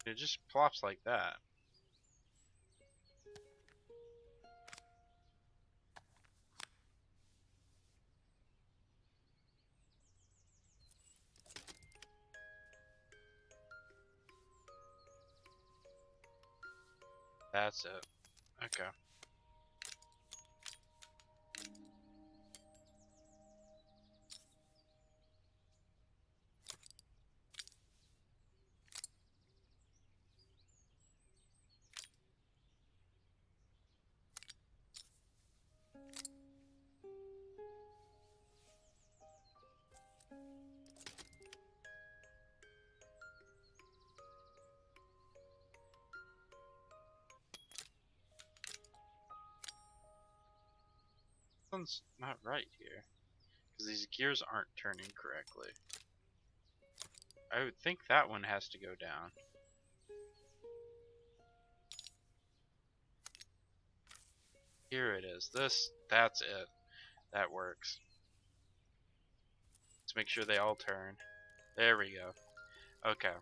It just plops like that. That's it. Okay. Something's not right here, because these gears aren't turning correctly. I would think that one has to go down. Here it is. That's it. That works. Let's make sure they all turn. There we go. Okay.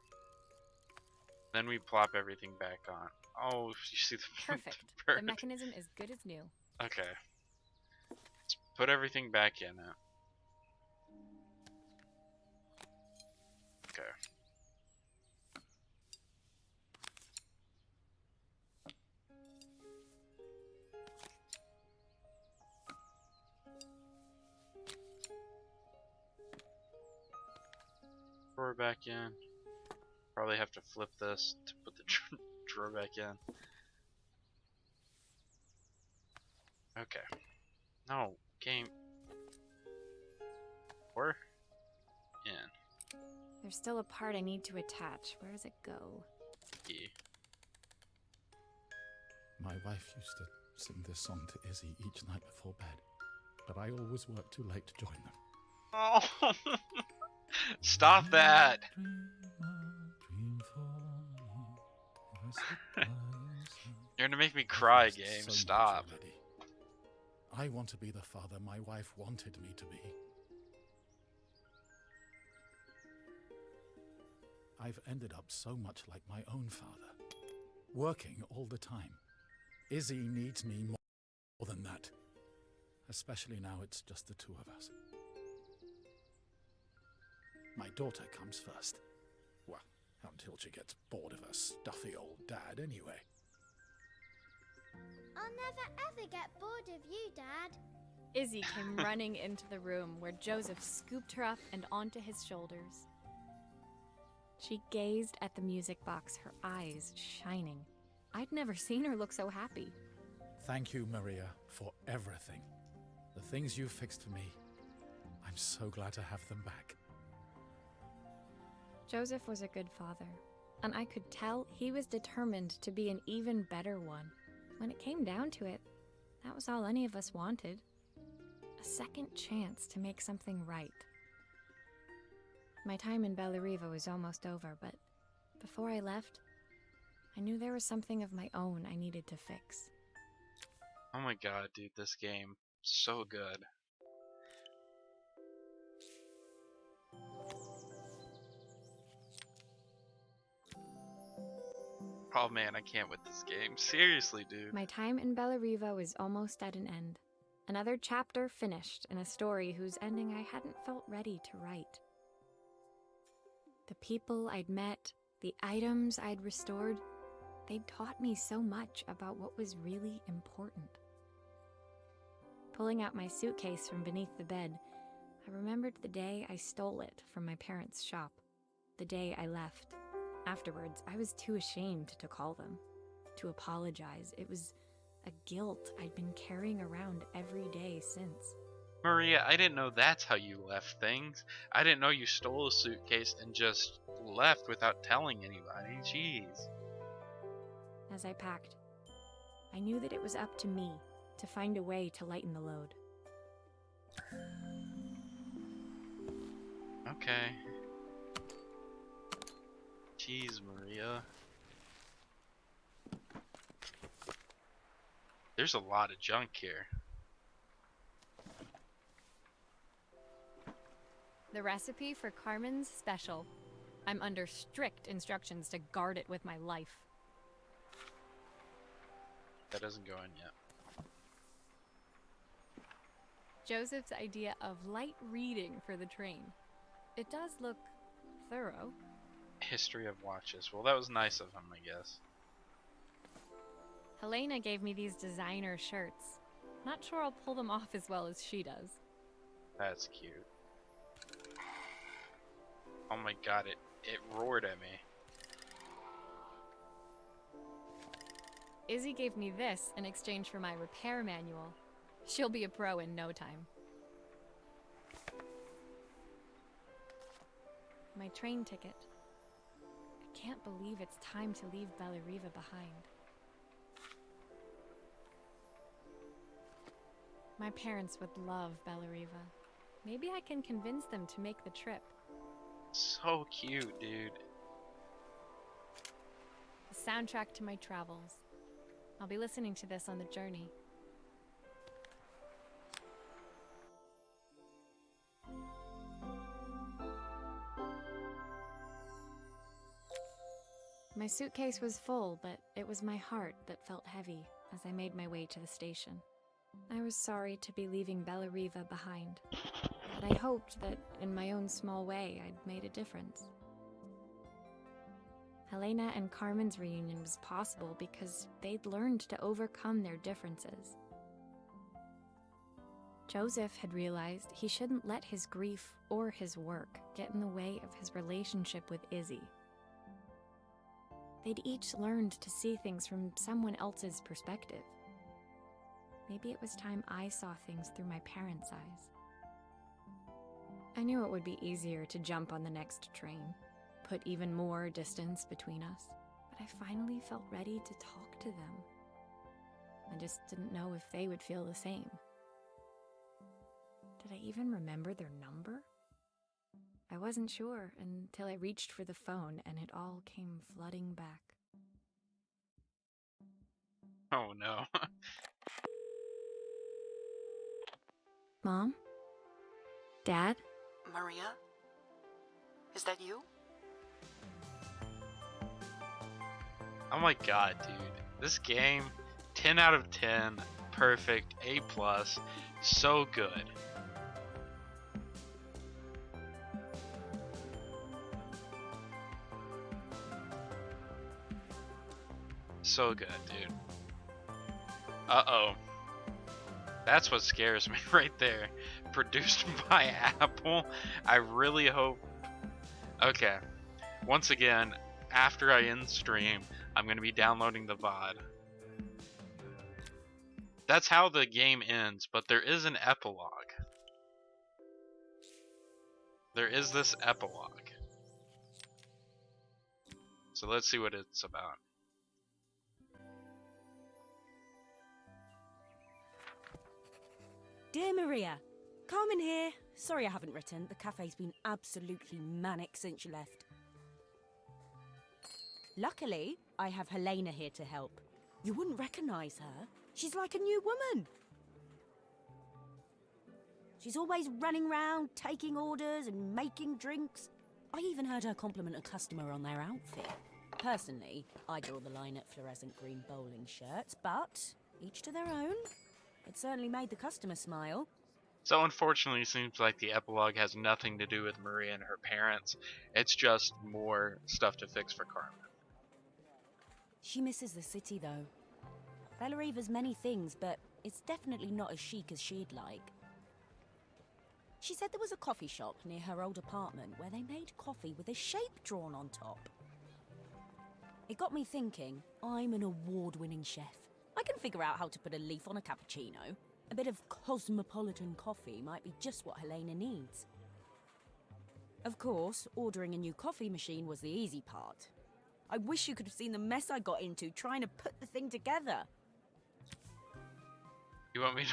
Then we plop everything back on. Oh, you see the Perfect. the The bird. mechanism is good as new. Okay. Let's put everything back in it. Okay. Drawer back in. Probably have to flip this to put the drawer back in. Okay. No, game. Or in. There's still a part I need to attach. Where does it go? E. My wife used to sing this song to Izzy each night before bed, but I always worked too late to join them. Oh, stop that! You're gonna make me cry, game. So much Stop. already. I want to be the father my wife wanted me to be. I've ended up so much like my own father, working all the time. Izzy needs me more than that, especially now it's just the two of us. My daughter comes first. Well, until she gets bored of her stuffy old dad anyway. I'll never ever get bored of you, Dad. Izzy came running into the room where Joseph scooped her up and onto his shoulders. She gazed at the music box, her eyes shining. I'd never seen her look so happy. Thank you, Maria, for everything. The things you fixed for me. I'm so glad to have them back. Joseph was a good father, and I could tell he was determined to be an even better one. When it came down to it, that was all any of us wanted. A second chance to make something right. My time in Bellariva was almost over, but before I left, I knew there was something of my own I needed to fix. Oh my god, dude, this game, so good. Oh man, I can't with this game. Seriously, dude. My time in Bellariva was almost at an end. Another chapter finished in a story whose ending I hadn't felt ready to write. The people I'd met, the items I'd restored, they'd taught me so much about what was really important. Pulling out my suitcase from beneath the bed, I remembered the day I stole it from my parents' shop, the day I left. Afterwards, I was too ashamed to call them, to apologize. It was a guilt I'd been carrying around every day since. Maria, I didn't know that's how you left things. I didn't know you stole a suitcase and just left without telling anybody. Jeez. As I packed, I knew that it was up to me to find a way to lighten the load. Okay. Jeez, Maria. There's a lot of junk here. The recipe for Carmen's special. I'm under strict instructions to guard it with my life. That doesn't go in yet. Joseph's idea of light reading for the train. It does look thorough. History of watches. Well, that was nice of him, I guess. Helena gave me these designer shirts. Not sure I'll pull them off as well as she does. That's cute. Oh my god, it roared at me. Izzy gave me this in exchange for my repair manual. She'll be a pro in no time. My train ticket. I can't believe it's time to leave Bellariva behind. My parents would love Bellariva. Maybe I can convince them to make the trip. So cute, dude. The soundtrack to my travels. I'll be listening to this on the journey. My suitcase was full, but it was my heart that felt heavy as I made my way to the station. I was sorry to be leaving Bellariva behind, but I hoped that in my own small way I'd made a difference. Helena and Carmen's reunion was possible because they'd learned to overcome their differences. Joseph had realized he shouldn't let his grief or his work get in the way of his relationship with Izzy. They'd each learned to see things from someone else's perspective. Maybe it was time I saw things through my parents' eyes. I knew it would be easier to jump on the next train, put even more distance between us, but I finally felt ready to talk to them. I just didn't know if they would feel the same. Did I even remember their number? I wasn't sure until I reached for the phone and it all came flooding back. Oh no. Mom? Dad? Maria? Is that you? Oh my god, dude. This game, 10 out of 10, perfect, A+, so good. So good, dude. Uh-oh. That's what scares me right there. Produced by Apple. I really hope... Okay. Once again, after I end stream, I'm going to be downloading the VOD. That's how the game ends, but there is an epilogue. There is this epilogue. So let's see what it's about. Dear Maria, Carmen here. Sorry I haven't written. The cafe's been absolutely manic since you left. Luckily, I have Helena here to help. You wouldn't recognize her. She's like a new woman. She's always running around, taking orders and making drinks. I even heard her compliment a customer on their outfit. Personally, I draw the line at fluorescent green bowling shirts, but each to their own. It certainly made the customer smile. So unfortunately, it seems like the epilogue has nothing to do with Maria and her parents. It's just more stuff to fix for Carmen. She misses the city, though. Bellariva's many things, but it's definitely not as chic as she'd like. She said there was a coffee shop near her old apartment where they made coffee with a shape drawn on top. It got me thinking, I'm an award-winning chef. I can figure out how to put a leaf on a cappuccino. A bit of cosmopolitan coffee might be just what Helena needs. Of course, ordering a new coffee machine was the easy part. I wish you could have seen the mess I got into trying to put the thing together. You want me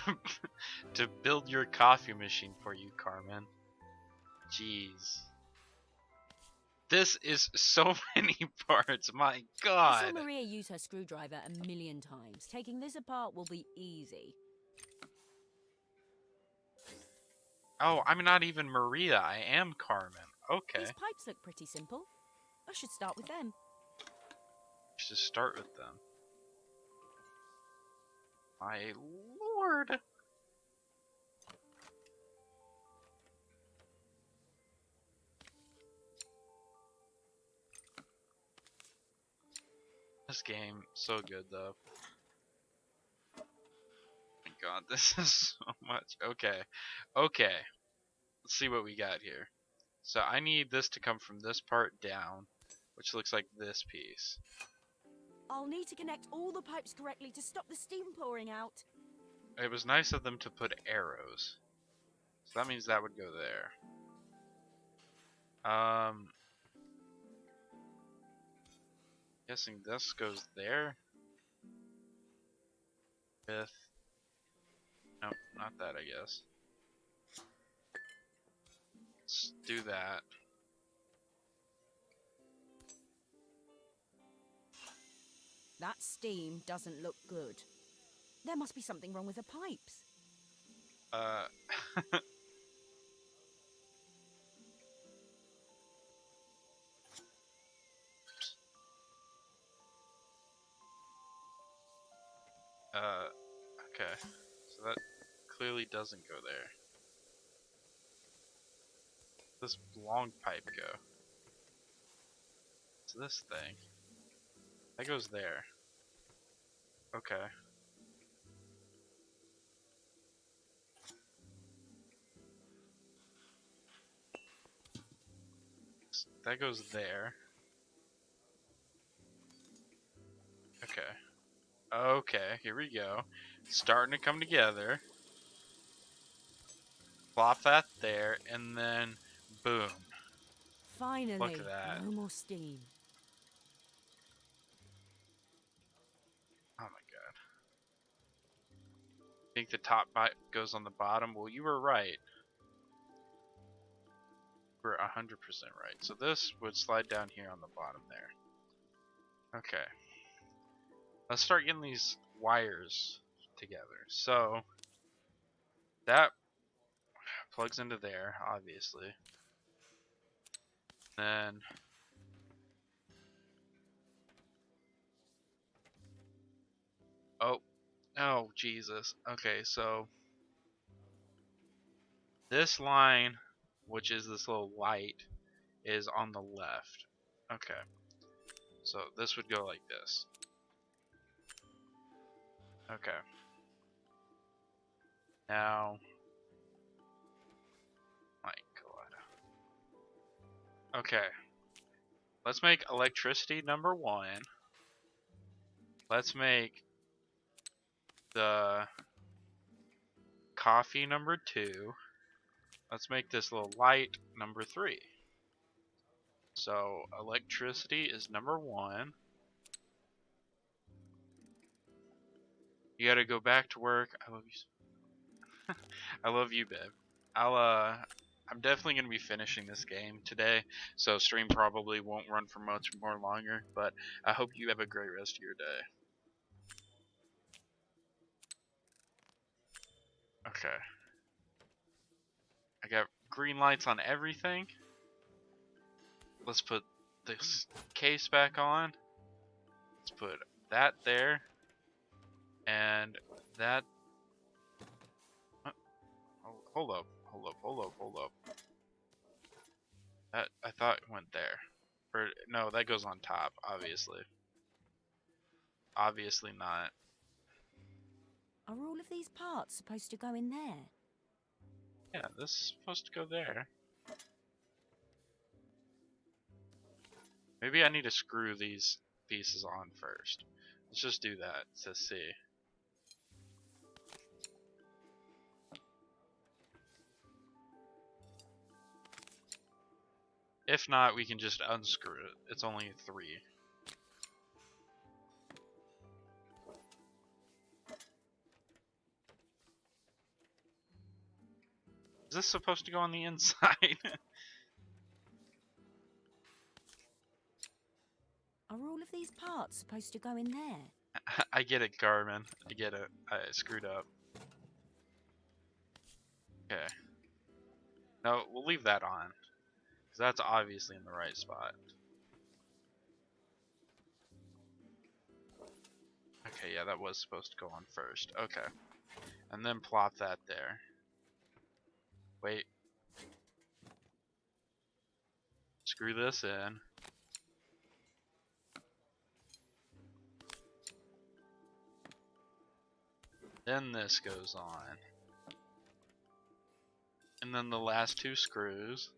to build your coffee machine for you, Carmen? Jeez. This is so many parts, my I god! saw Maria use her screwdriver a million times. Taking this apart will be easy. Oh, I'm not even Maria, I am Carmen. Okay. These pipes look pretty simple. I should start with them. Should start with them. My lord! This game, so good though. My god, this is so much. Okay. Okay. Let's see what we got here. So I need this to come from this part down, which looks like this piece. I'll need to connect all the pipes correctly to stop the steam pouring out. It was nice of them to put arrows. So that means that would go there. Guessing this goes there. With... Nope, not that, I guess. Let's do that. That steam doesn't look good. There must be something wrong with the pipes. Okay. So that clearly doesn't go there. This long pipe go? It's this thing. That goes there. Okay. That goes there. Okay. Okay, here we go. Starting to come together. Plop that there, and then boom. Finally, Look at that. no more steam. Oh my god. Think the top bite goes on the bottom? Well, you were right. We're 100% right. So this would slide down here on the bottom there. Okay. Let's start getting these wires together. So that plugs into there, obviously. Then oh Jesus. Okay, so this line, which is this little light, is on the left. Okay. So this would go like this. Okay. Now, my God. Okay. Let's make electricity number 1. Let's make the coffee number 2. Let's make this little light number 3. So electricity is number 1. You gotta go back to work. I love you. I love you, babe. I'm definitely gonna be finishing this game today, so stream probably won't run for much more longer. But I hope you have a great rest of your day. Okay. I got green lights on everything. Let's put this case back on. Let's put that there. And that... Hold up. That, I thought went there. Or, no, that goes on top, obviously. Obviously not. Are all of these parts supposed to go in there? Yeah, this is supposed to go there. Maybe I need to screw these pieces on first. Let's just do that to see. If not, we can just unscrew it. It's only 3. Is this supposed to go on the inside? Are all of these parts supposed to go in there? I get it, Carmen. I get it. I screwed up. Okay. No, we'll leave that on. Because that's obviously in the right spot. Okay, yeah, that was supposed to go on first. Okay. And then plop that there. Wait. Screw this in. Then this goes on. And then the last 2 screws.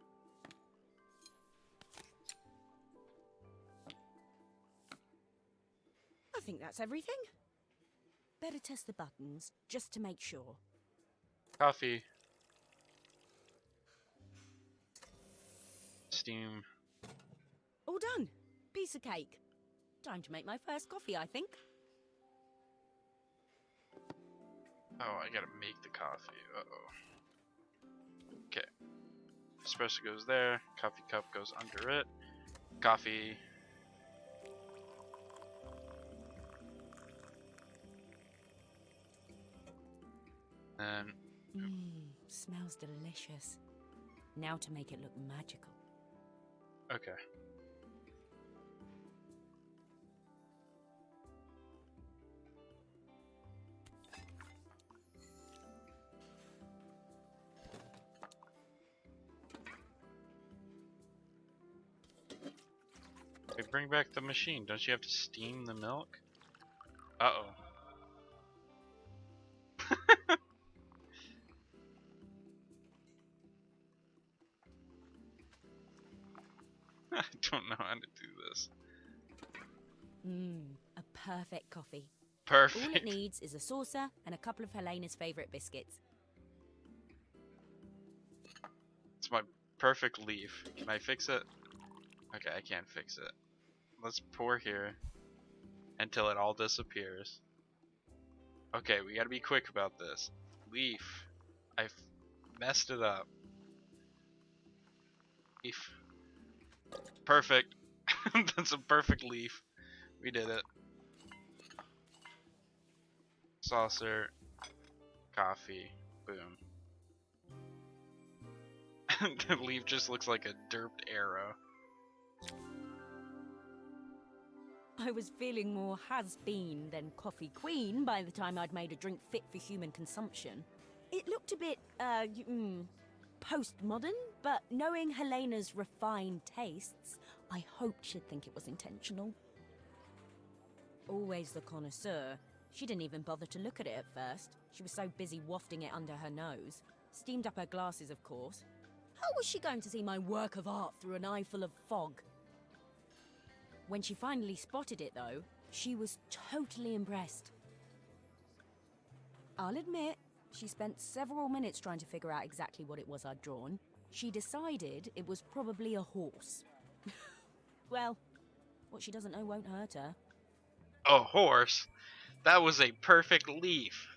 I think that's everything. Better test the buttons, just to make sure. Coffee. Steam. All done. Piece of cake. Time to make my first coffee, I think. Oh, I gotta make the coffee. Uh-oh. Okay. Espresso goes there. Coffee cup goes under it. Coffee. And Smells delicious. Now to make it look magical. okay. Hey, bring back the machine. Don't you have to steam the milk? Uh-oh. I don't know how to do this. A perfect coffee. Perfect. All it needs is a saucer and a couple of Helena's favourite biscuits. It's my perfect leaf. Can I fix it? Okay, I can't fix it. Let's pour here until it all disappears. Okay, we gotta be quick about this. Leaf. I messed it up. Leaf. Perfect. That's a perfect leaf. We did it. Saucer. Coffee. Boom. The leaf just looks like a derped arrow. I was feeling more has-been than coffee queen by the time I'd made a drink fit for human consumption. It looked a bit, postmodern, but knowing Helena's refined tastes, I hoped she'd think it was intentional. Always the connoisseur, she didn't even bother to look at it at first. She was so busy wafting it under her nose. Steamed up her glasses, of course. How was she going to see my work of art through an eye full of fog? When she finally spotted it, though, she was totally impressed. I'll admit, she spent several minutes trying to figure out exactly what it was I'd drawn. She decided it was probably a horse. Well, what she doesn't know won't hurt her. A horse? That was a perfect leaf.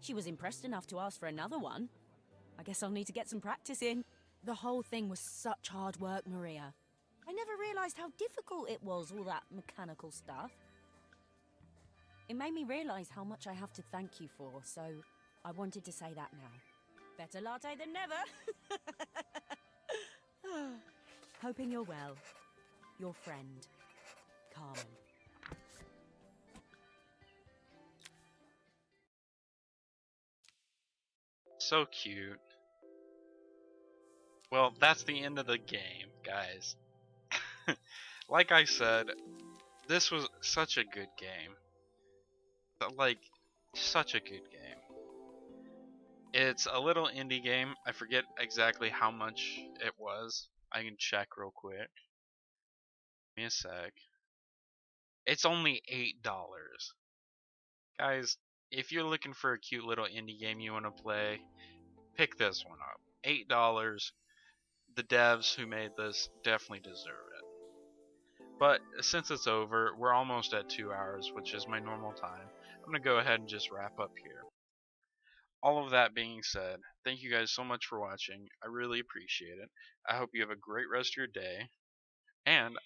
She was impressed enough to ask for another one. I guess I'll need to get some practice in. The whole thing was such hard work, Maria. I never realised how difficult it was, all that mechanical stuff. It made me realise how much I have to thank you for, so I wanted to say that now. Better latte than never. Hoping you're well. Your friend, Carmen. So cute. Well, that's the end of the game, guys. Like I said, this was such a good game. Like, such a good game. It's a little indie game. I forget exactly how much it was. I can check real quick. Give me a sec. It's only $8. Guys, if you're looking for a cute little indie game you want to play, pick this one up. $8. The devs who made this definitely deserve it. But since it's over, we're almost at 2 hours, which is my normal time. I'm going to go ahead and just wrap up here. All of that being said, thank you guys so much for watching. I really appreciate it. I hope you have a great rest of your day. And